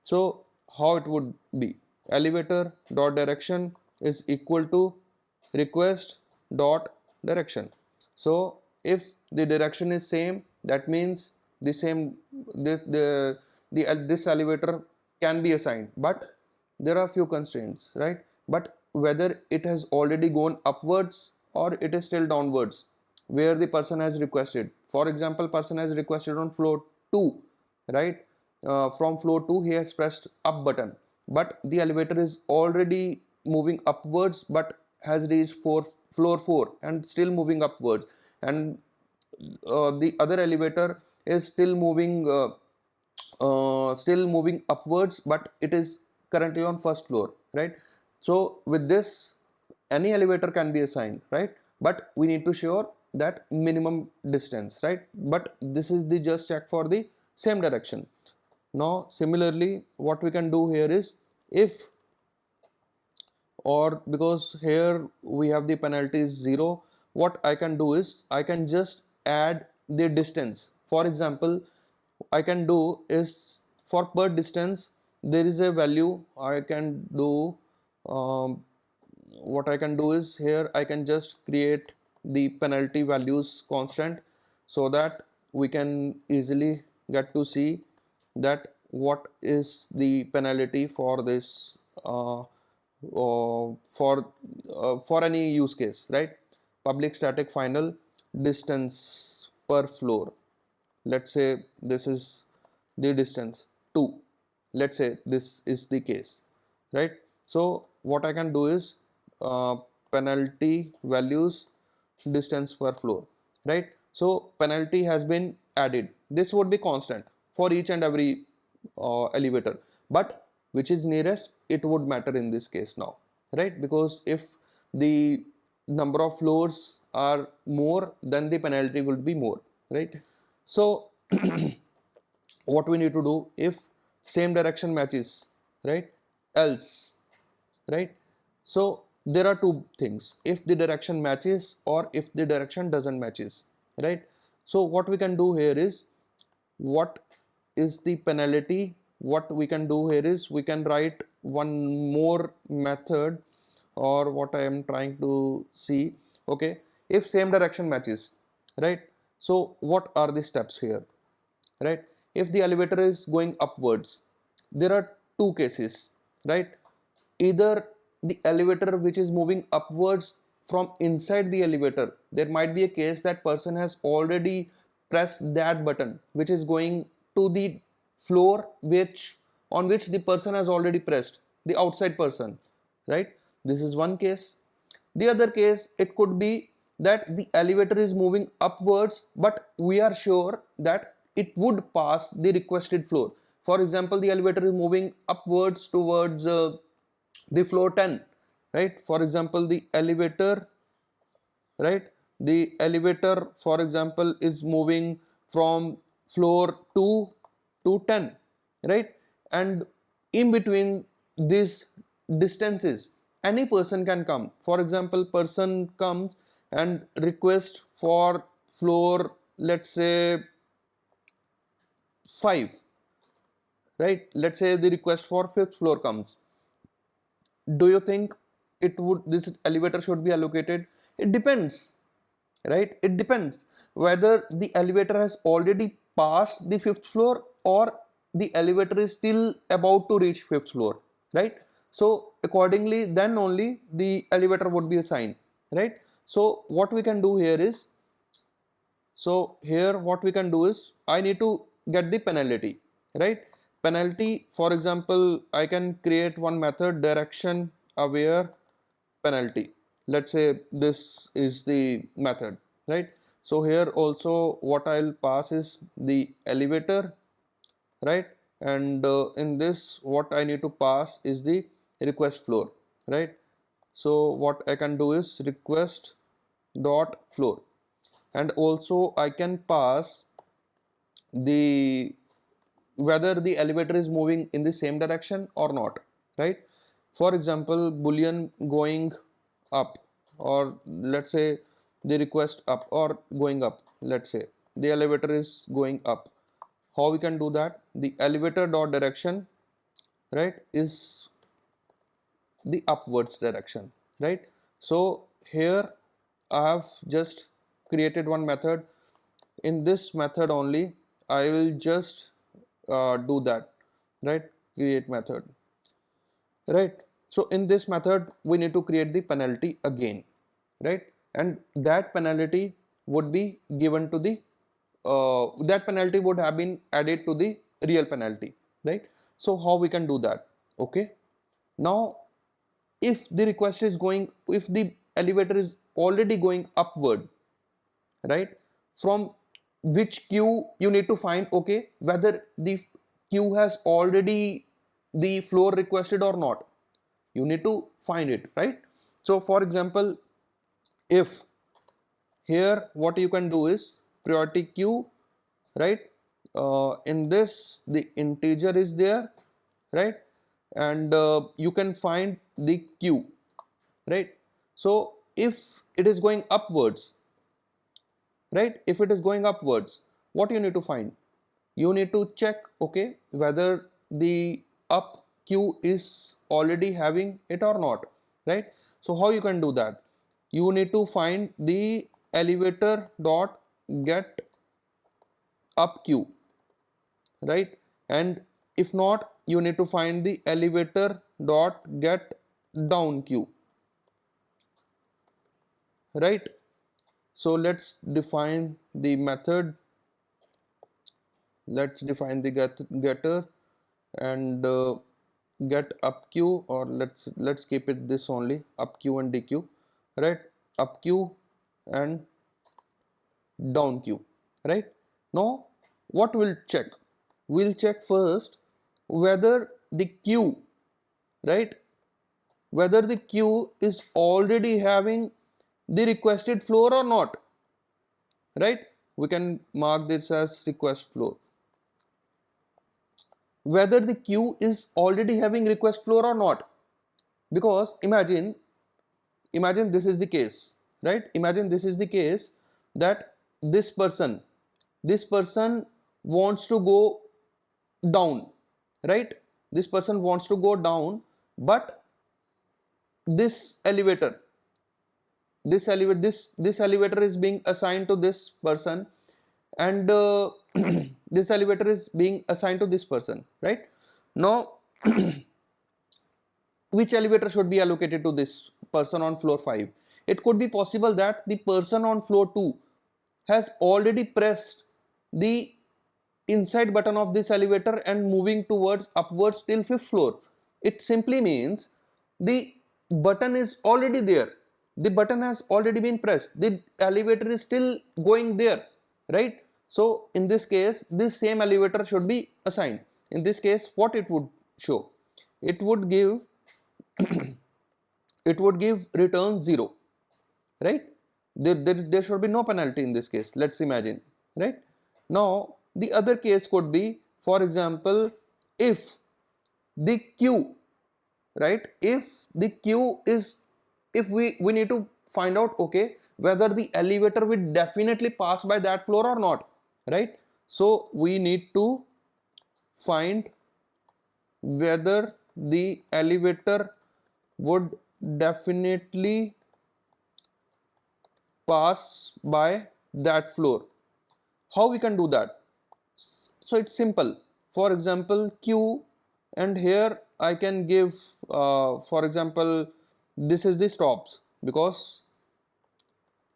So how it would be? Elevator dot direction is equal to request dot direction. So if the direction is same, that means the same this elevator can be assigned, but there are few constraints, right. But whether it has already gone upwards or it is still downwards where the person has requested. For example, person has requested on floor 2, right. From floor 2 he has pressed up button, but the elevator is already moving upwards but has reached floor 4 and still moving upwards, and the other elevator is still moving upwards, but it is currently on first floor, right. So with this any elevator can be assigned, right, but we need to show that minimum distance, right. But this is the just check for the same direction. Now similarly what we can do here is, if, or because here we have the penalty is 0, what I can do is I can just add the distance. For example, I can do is for per distance there is a value I can do. What I can do is here I can just create the penalty values constant, so that we can easily get to see that what is the penalty for this for any use case, right. Public static final distance per floor, let's say this is the distance 2, let's say this is the case, right. So what I can do is penalty values distance per floor, right? So penalty has been added. This would be constant for each and every elevator, but which is nearest, it would matter in this case now, right? Because if the number of floors are more, then the penalty will be more, right? So what we need to do, if same direction matches, right, else, right? So there are two things, if the direction matches or if the direction doesn't matches, right? So what we can do here is, what is the penalty? What we can do here is, we can write one more method, or what I am trying to see. Okay, if same direction matches, right? So what are the steps here, right? If the elevator is going upwards, there are two cases, right? Either the elevator which is moving upwards from inside the elevator, there might be a case that person has already pressed that button which is going to the floor which on which the person has already pressed, the outside person, right? This is one case. The other case, it could be that the elevator is moving upwards, but we are sure that it would pass the requested floor. For example, the elevator is moving upwards towards the floor 10, right? For example, the elevator, right, the elevator for example is moving from floor 2 to 10, right? And in between these distances, any person can come. For example, person comes and request for floor, let's say 5, right? Let's say the request for 5th floor comes. Do you think it would, this elevator should be allocated? It depends, right? It depends whether the elevator has already passed the 5th floor or the elevator is still about to reach 5th floor, right? So accordingly then only the elevator would be assigned, right? So what we can do here is, so here what we can do is, I need to get the penalty, right? Penalty, for example, I can create one method, direction aware penalty. Let's say this is the method, right? So here also what I'll pass is the elevator, right? And in this what I need to pass is the request floor, right? So what I can do is request dot floor, and also I can pass the whether the elevator is moving in the same direction or not, right? For example, boolean going up, or let's say the request up or going up, let's say the elevator is going up. How we can do that? The elevator dot direction, right, is the upwards direction, right? So here I have just created one method. In this method only I will just do that, right? Create method, right? So in this method we need to create the penalty again, right? And that penalty would be given to the that penalty would have been added to the real penalty, right? So how we can do that? Okay, now if the request is going, if the elevator is already going upward, right, from which queue you need to find, okay, whether the queue has already the floor requested or not, you need to find it, right? So for example, if here what you can do is priority queue, right? In this the integer is there, right? And you can find the queue, right? So if it is going upwards, right, if it is going upwards, what you need to find? You need to check, okay, whether the up queue is already having it or not, right? So how you can do that? You need to find the elevator dot get up queue, right? And if not, you need to find the elevator dot get down queue, right? So let's define the method. Let's define the getter and get up queue, or let's keep it this only, up queue and dq. right? Up queue and down queue, right? Now what we'll check? We'll check first whether the queue, right, whether the queue is already having the requested floor or not, right? We can mark this as request floor. Whether the queue is already having request floor or not, because imagine this is the case, right? Imagine this is the case that this person wants to go down, right? This person wants to go down, but this elevator this elevator is being assigned to this person, and this elevator is being assigned to this person, right? Now which elevator should be allocated to this person on floor 5? It could be possible that the person on floor 2 has already pressed the inside button of this elevator and moving towards upwards till 5th floor. It simply means the button is already there, the button has already been pressed, the elevator is still going there, right? So in this case this same elevator should be assigned. In this case what it would show? It would give it would give return 0, right? There should be no penalty in this case, let's imagine, right? Now the other case could be, for example, if the queue, right, if the queue is, if we need to find out, okay, whether the elevator will definitely pass by that floor or not, right? So we need to find whether the elevator would definitely pass by that floor. How we can do that? So it's simple. For example, queue, and here I can give for example, this is the stops, because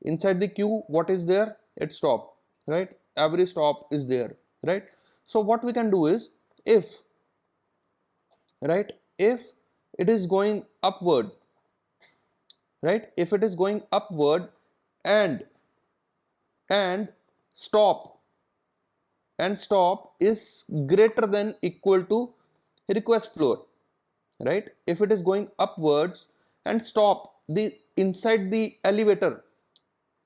inside the queue what is there? It's stop, right? Every stop is there, right? So what we can do is, if, right, if it is going upward, right, if it is going upward and and stop is greater than equal to request floor, right? If it is going upwards and stop the inside the elevator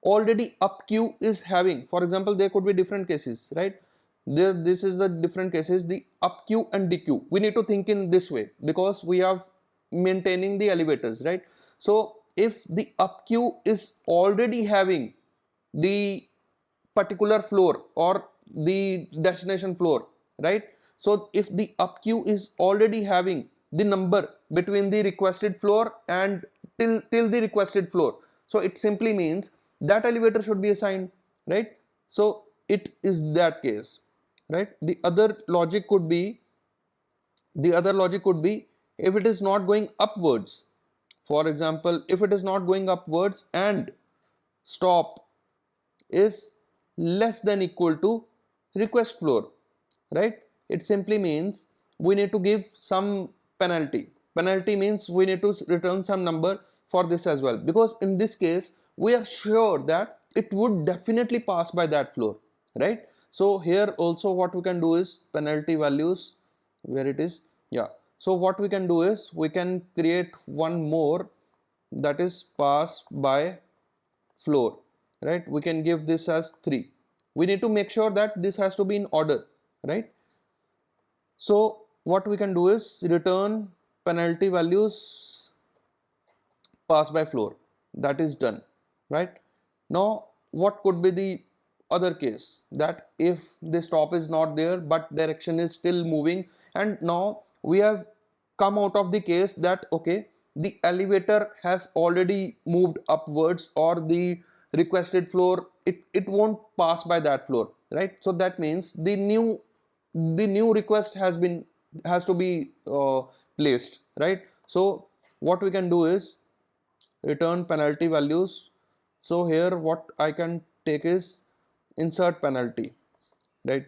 already up queue is having, for example, there could be different cases, right? There, this is the different cases, the up queue and DQ. We need to think in this way because we are maintaining the elevators, right? So if the up queue is already having the particular floor or the destination floor, right? So if the up queue is already having the number between the requested floor and till the requested floor, so it simply means that elevator should be assigned, right? So it is that case, right? The other logic could be if it is not going upwards. For example, if it is not going upwards and stop is less than equal to request floor, right? It simply means we need to give some penalty. Penalty means we need to return some number for this as well, because in this case we are sure that it would definitely pass by that floor, right? So here also what we can do is penalty values, where it is, yeah. So what we can do is we can create one more, that is pass by floor, right? We can give this as 3. We need to make sure that this has to be in order, right? So what we can do is return penalty values pass by floor. That is done, right? Now what could be the other case? That if the stop is not there but direction is still moving, and now we have come out of the case that okay, the elevator has already moved upwards, or the requested floor, it won't pass by that floor, right? So that means the new request has to be placed, right? So what we can do is return penalty values. So here what I can take is insert penalty, right?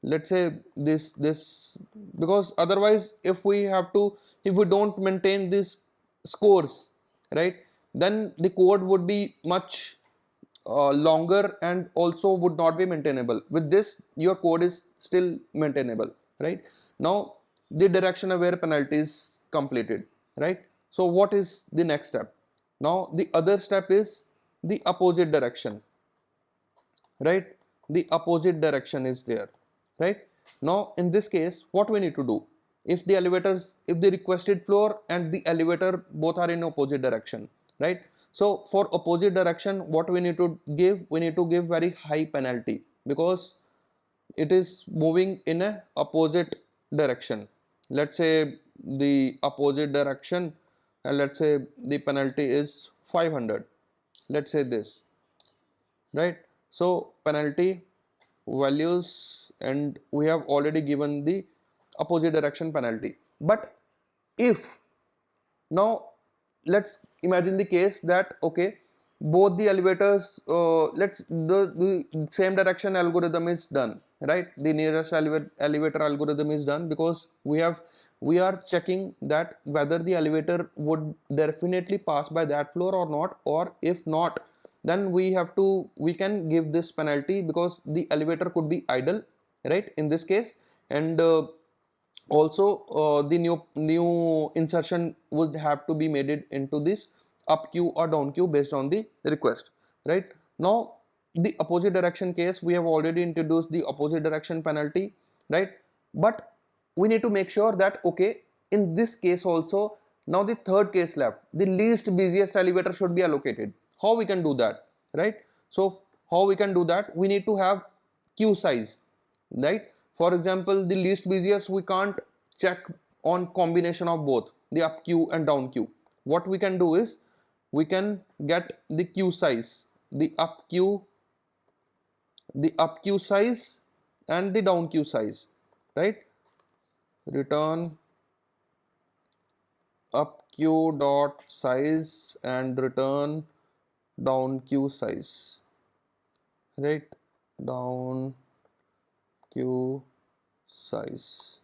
Let's say this, because otherwise if we don't maintain these scores, right, then the code would be much longer and also would not be maintainable. With this, your code is still maintainable, right? Now the direction aware penalty is completed, right? So what is the next step? Now the other step is the opposite direction, right? The opposite direction is there, right? Now in this case, what we need to do, if the requested floor and the elevator both are in opposite direction, right? So for opposite direction, what we need to give, we need to give very high penalty, because it is moving in a opposite direction. Let's say the opposite direction, and let's say the penalty is 500, let's say this, right? So penalty values, and we have already given the opposite direction penalty. But if now, let's imagine the case that okay, both the elevators, the same direction algorithm is done, right? The nearest elevator algorithm is done, because we are checking that whether the elevator would definitely pass by that floor or not, or if not, then we can give this penalty, because the elevator could be idle, right, in this case. And also the new insertion would have to be made it into this up queue or down queue based on the request, right? Now the opposite direction case, we have already introduced the opposite direction penalty, right? But we need to make sure that okay, in this case also, now the third case left, the least busiest elevator should be allocated. How we can do that, right? So how we can do that, we need to have queue size, right? For example, the least busiest, we can't check on combination of both the up queue and down queue. What we can do is we can get the queue size, the up queue size and the down queue size, right? Return up queue dot size and return down queue size, right? Down queue size,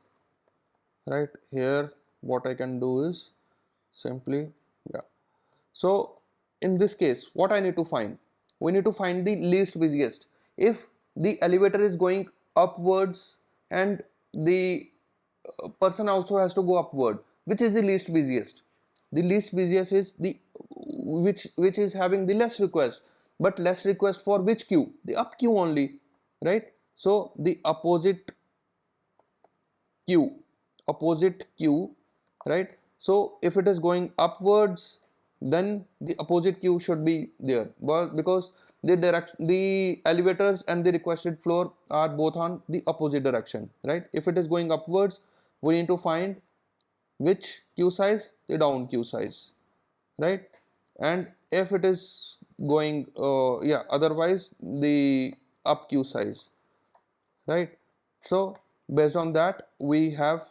right? Here what I can do is simply, yeah. So in this case, what I need to find, we need to find the least busiest. If the elevator is going upwards and the person also has to go upward, which is the least busiest? The least busiest is the which is having the less request, but less request for which queue? The up queue only, right? So the opposite queue, right? So if it is going upwards, then the opposite queue should be there, but because the elevators and the requested floor are both on the opposite direction, right? If it is going upwards, we need to find which queue size? The down queue size, right? And if it is going yeah, otherwise the up queue size, right? So based on that, we have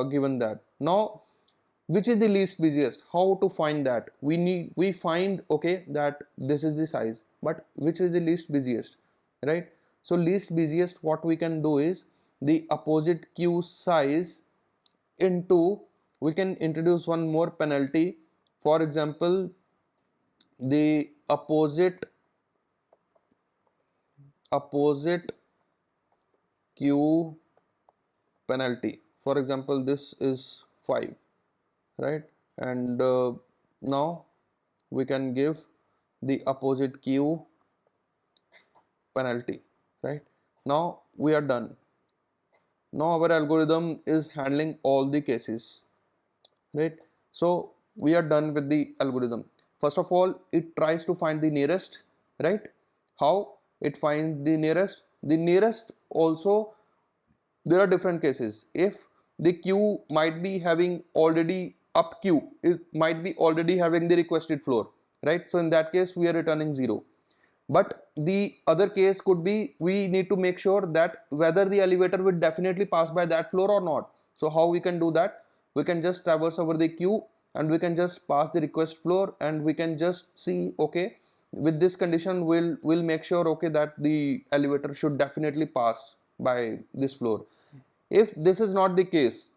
given that. Now which is the least busiest? How to find that? We find okay that this is the size, but which is the least busiest, right? So least busiest, what we can do is the opposite queue size into, we can introduce one more penalty. For example, the opposite queue penalty, for example this is 5, right? And now we can give the opposite queue penalty, right? Now we are done. Now our algorithm is handling all the cases, right? So we are done with the algorithm. First of all, it tries to find the nearest, right? How it finds the nearest? The nearest also, there are different cases. If the queue might be having already up queue, it might be already having the requested floor, right? So in that case, we are returning 0. But the other case could be, we need to make sure that whether the elevator will definitely pass by that floor or not. So how we can do that? We can just traverse over the queue and we can just pass the request floor, and we can just see okay, with this condition we'll make sure okay that the elevator should definitely pass by this floor. If this is not the case,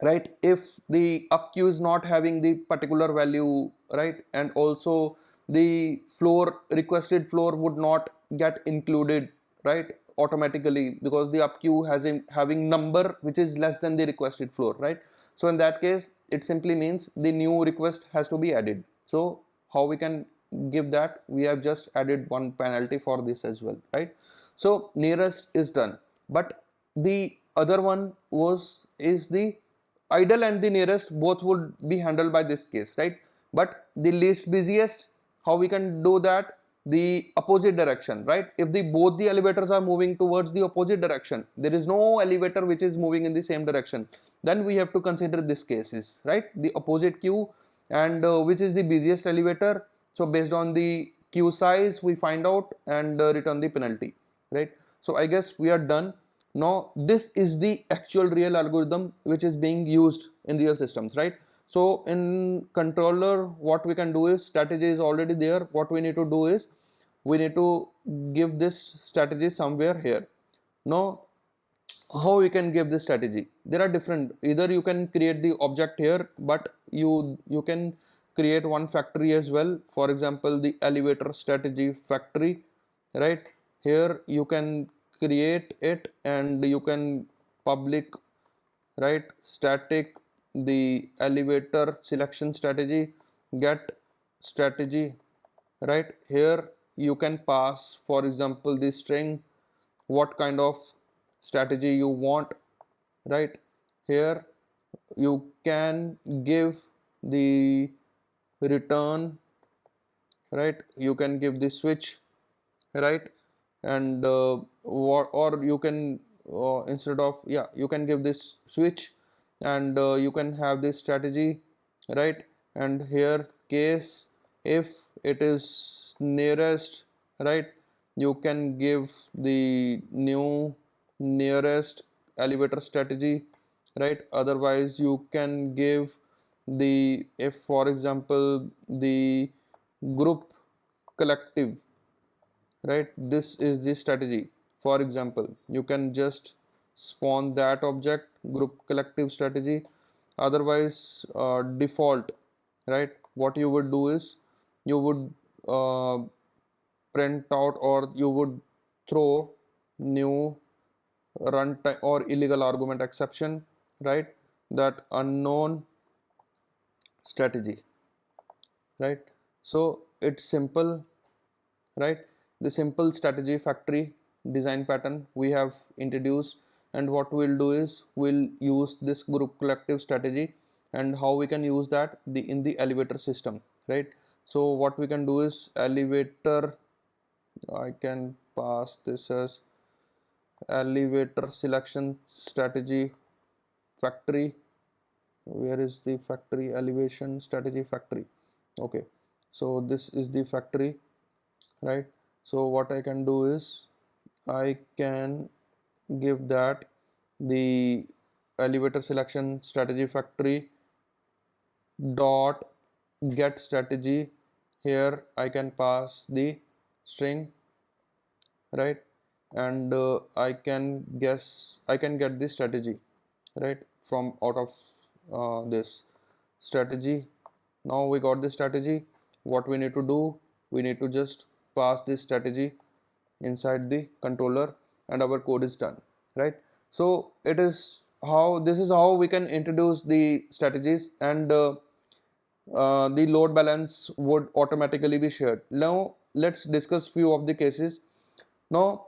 right, if the up queue is not having the particular value right? And also the floor, requested floor would not get included, right, automatically, because the up queue has having number which is less than the requested floor, right? So in that case it simply means the new request has to be added. So how we can give that? We have just added one penalty for this as well, right? So nearest is done, but the other one is the idle and the nearest both would be handled by this case, right? But the least busiest, how we can do that? The opposite direction, right? If the both the elevators are moving towards the opposite direction, there is no elevator which is moving in the same direction, then we have to consider this cases, right? The opposite queue, and which is the busiest elevator. So based on the queue size we find out and return the penalty, right? So I guess we are done. Now this is the actual real algorithm which is being used in real systems, right? So in controller what we can do is, strategy is already there. What we need to do is we need to give this strategy somewhere here. Now how we can give this strategy? There are different, either you can create the object here, but you can create one factory as well. For example, the elevator strategy factory, right? Here you can create it and you can public, right, static the elevator selection strategy get strategy, right? Here you can pass, for example, the string, what kind of strategy you want, right? Here you can give the return, right? You can give the switch, right? And or you can instead of, yeah, you can give this switch, and you can have this strategy, right? And here case, if it is nearest, right, you can give the new nearest elevator strategy, right? Otherwise you can give the, if for example the group collective, right, this is the strategy. For example, you can just spawn that object group collective strategy. Otherwise default, right, what you would do is you would print out, or you would throw new runtime or illegal argument exception, right, that unknown strategy, right? So it's simple, right? The simple strategy factory design pattern we have introduced, and what we'll do is we'll use this group collective strategy, and how we can use that in the elevator system, right? So what we can do is elevator, I can pass this as elevator selection strategy factory. Where is the factory? Elevation strategy factory. Okay, so this is the factory, right? So what I can do is I can give that the elevator selection strategy factory dot get strategy. Here I can pass the string, right? And I can get the strategy, right, from out of this strategy. Now we got the strategy. What we need to do, we need to just pass this strategy inside the controller and our code is done, right? So it is how, this is how we can introduce the strategies, and the load balance would automatically be shared. Now let's discuss few of the cases. Now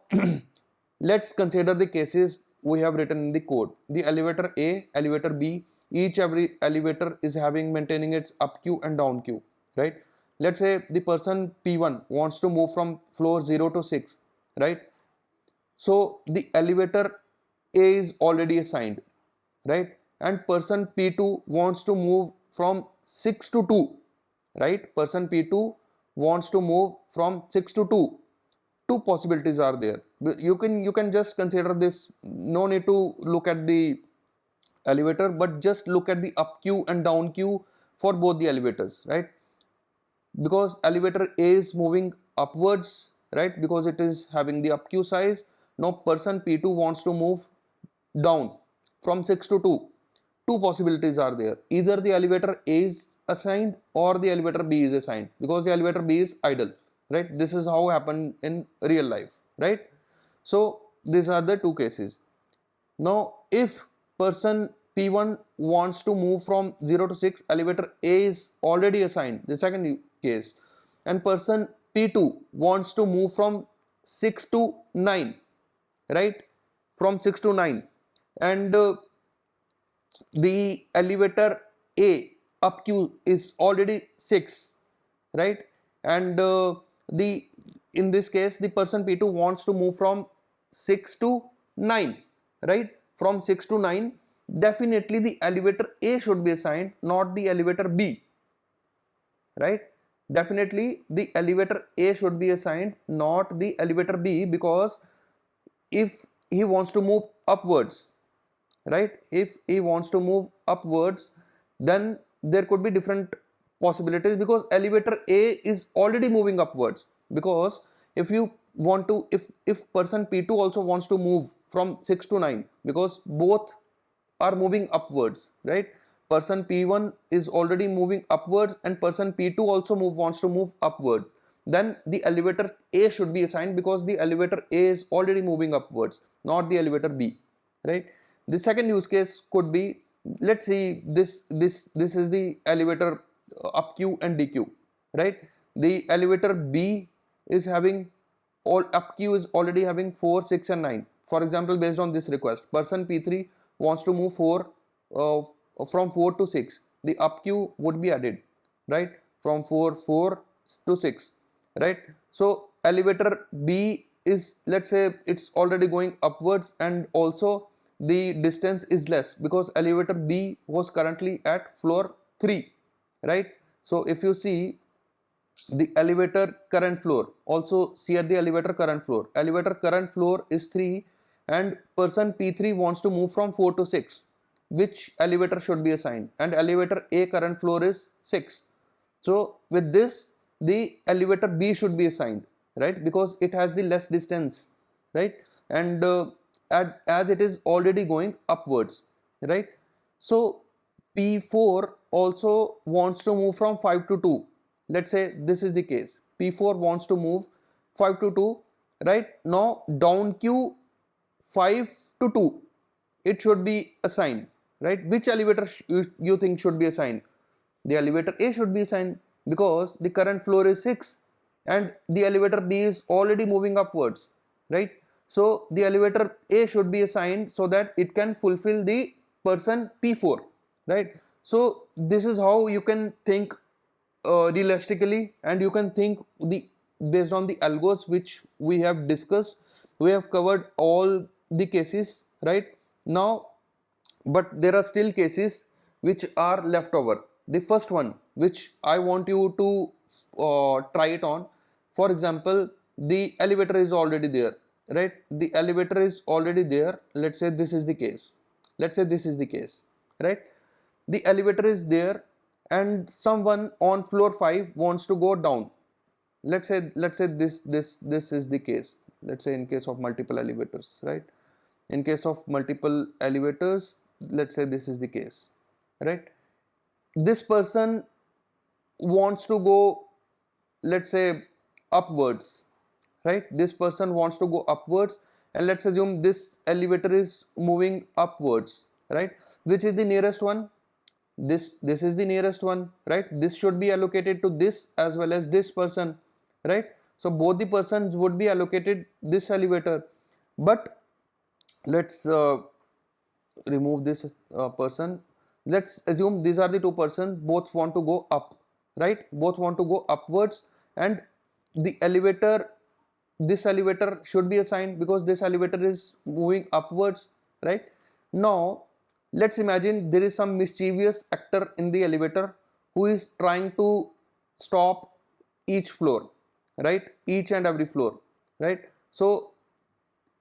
let's consider the cases we have written in the code. The elevator A, elevator B, every elevator is having maintaining its up queue and down queue, right? Let's say the person P1 wants to move from floor 0 to 6, right? So the elevator A is already assigned, right? And person P2 wants to move from 6 to 2, right? Person P2 wants to move from 6 to 2. Two possibilities are there. You can just consider this, no need to look at the elevator, but just look at the up queue and down queue for both the elevators, right? Because elevator A is moving upwards, right, because it is having the up queue size. Now person P2 wants to move down from 6 to 2. Two possibilities are there. Either the elevator A is assigned or the elevator B is assigned, because the elevator B is idle, right? This is how happened in real life, right? So these are the two cases. Now if person P1 wants to move from 0 to 6, elevator A is already assigned, the second case, and person P2 wants to move from 6 to 9, right? From 6 to 9, and the elevator A up Q is already 6, right? And the in this case the person P2 wants to move from 6 to 9, right? From 6 to 9, definitely the elevator A should be assigned, not the elevator B, right? Definitely the elevator A should be assigned, not the elevator B, because if he wants to move upwards, right, if he wants to move upwards, then there could be different possibilities, because elevator A is already moving upwards. Because if you want to, if person P2 also wants to move from 6 to 9, because both are moving upwards, right? Person P1 is already moving upwards and person P2 also wants to move upwards, then the elevator A should be assigned, because the elevator A is already moving upwards, not the elevator B, right? The second use case could be, let's see, this is the elevator up Q and DQ, right? The elevator B is having, all up Q is already having 4, 6 and 9. For example, based on this request, person P3 wants to move uh, from 4 to 6, the up Q would be added, right? From 4 to 6, right? So elevator B is, let's say, it's already going upwards, and also the distance is less, because elevator B was currently at floor 3, right? So if you see the elevator current floor, also see at the elevator current floor is 3, and person P3 wants to move from 4 to 6, which elevator should be assigned, and elevator A current floor is 6. So with this, the elevator B should be assigned, right, because it has the less distance, right, and as it is already going upwards, right? So P4 also wants to move from 5 to 2. Let's say this is the case, P4 wants to move 5 to 2, right? Now down Q 5 to 2, it should be assigned, right? Which elevator you think should be assigned? The elevator A should be assigned, because the current floor is 6 and the elevator B is already moving upwards, right? So the elevator A should be assigned so that it can fulfill the person P4, right? So this is how you can think realistically, and you can think the based on the algos which we have discussed. We have covered all the cases right now, but there are still cases which are left over. The first one which I want you to try it on, for example, the elevator is already there, right? The elevator is already there. Let's say this is the case. Let's say this is the case, right? The elevator is there and someone on floor 5 wants to go down. Let's say this is the case. Let's say in case of multiple elevators, right? In case of multiple elevators, let's say this is the case, right? This person wants to go, let's say, upwards, right? This person wants to go upwards, and let's assume this elevator is moving upwards, right? Which is the nearest one? This is the nearest one, right? This should be allocated to this as well as this person, right? So both the persons would be allocated this elevator, but let's remove this person. Let's assume these are the two persons, both want to go up, right? Both want to go upwards, and the elevator, this elevator should be assigned because this elevator is moving upwards, right? Now let's imagine there is some mischievous actor in the elevator who is trying to stop each floor, right? Each and every floor, right? So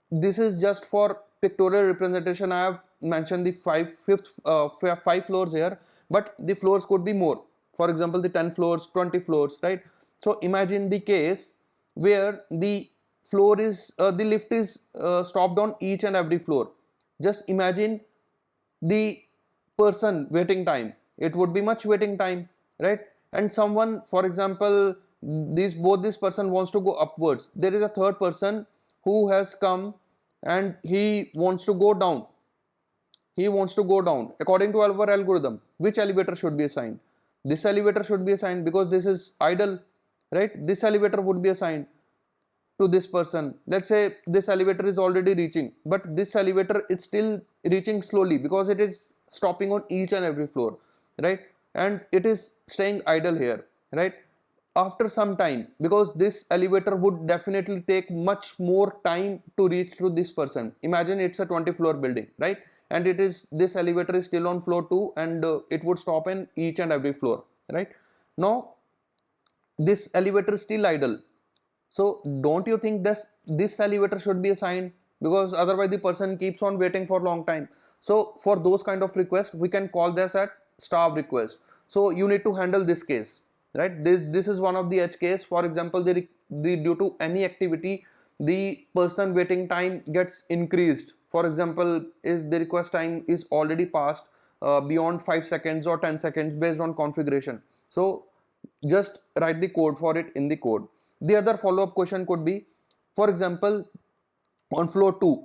this is just for pictorial representation. I have mentioned the five floors here, but the floors could be more. For example, the 10 floors, 20 floors, right? So imagine the case where the floor is the lift is stopped on each and every floor. Just imagine the person waiting time. It would be much waiting time, right? And someone, for example, this person wants to go upwards, there is a third person who has come and he wants to go down. According to our algorithm, which elevator should be assigned? This elevator should be assigned because this is idle, right? This elevator would be assigned to this person. Let's say this elevator is already reaching, but this elevator is still reaching slowly because it is stopping on each and every floor, right? And it is staying idle here, right? After some time, because this elevator would definitely take much more time to reach to this person. Imagine it's a 20 floor building, right? And it is, this elevator is still on floor 2, and it would stop in each and every floor, right? Now this elevator is still idle, so don't you think this elevator should be assigned? Because otherwise the person keeps on waiting for a long time. So for those kind of requests, we can call this at starve request. So you need to handle this case, right? This is one of the edge case. For example, due to any activity, the person waiting time gets increased. For example, is the request time is already passed beyond 5 seconds or 10 seconds based on configuration. So just write the code for it in the code. The other follow-up question could be, for example, on floor 2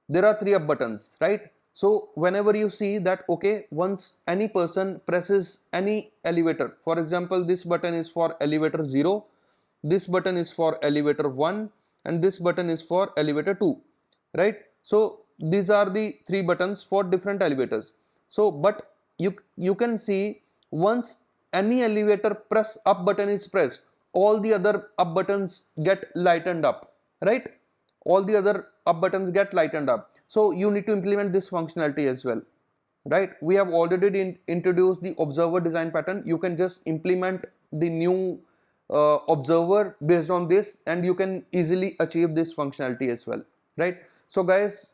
there are 3 up buttons, right? So whenever you see that, okay, once any person presses any elevator, for example, this button is for elevator 0, this button is for elevator 1, and this button is for elevator 2, right? So these are the 3 buttons for different elevators. So but you can see, once any elevator press up button is pressed, all the other up buttons get lightened up, right? All the other up buttons get lightened up. So you need to implement this functionality as well, right? We have already introduced the observer design pattern. You can just implement the new observer based on this, and you can easily achieve this functionality as well, right? So guys,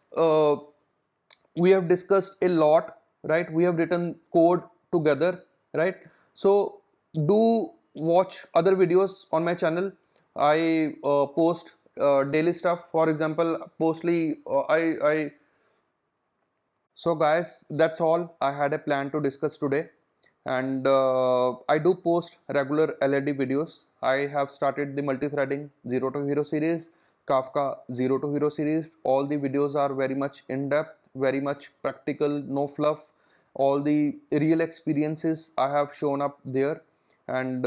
we have discussed a lot, right? We have written code together, right? So do watch other videos on my channel. I post daily stuff. For example, mostly I so guys, that's all I had a plan to discuss today. And I do post regular LED videos. I have started the multi-threading 0 to hero series, Kafka 0 to hero series. All the videos are very much in-depth, very much practical, no fluff. All the real experiences I have shown up there, and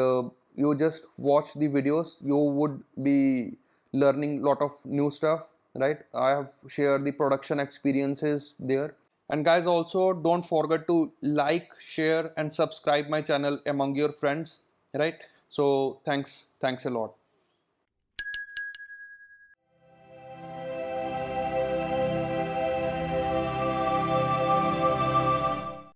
you just watch the videos, you would be learning lot of new stuff, right? I have shared the production experiences there. And guys, also don't forget to like, share and subscribe my channel among your friends, right? So thanks a lot.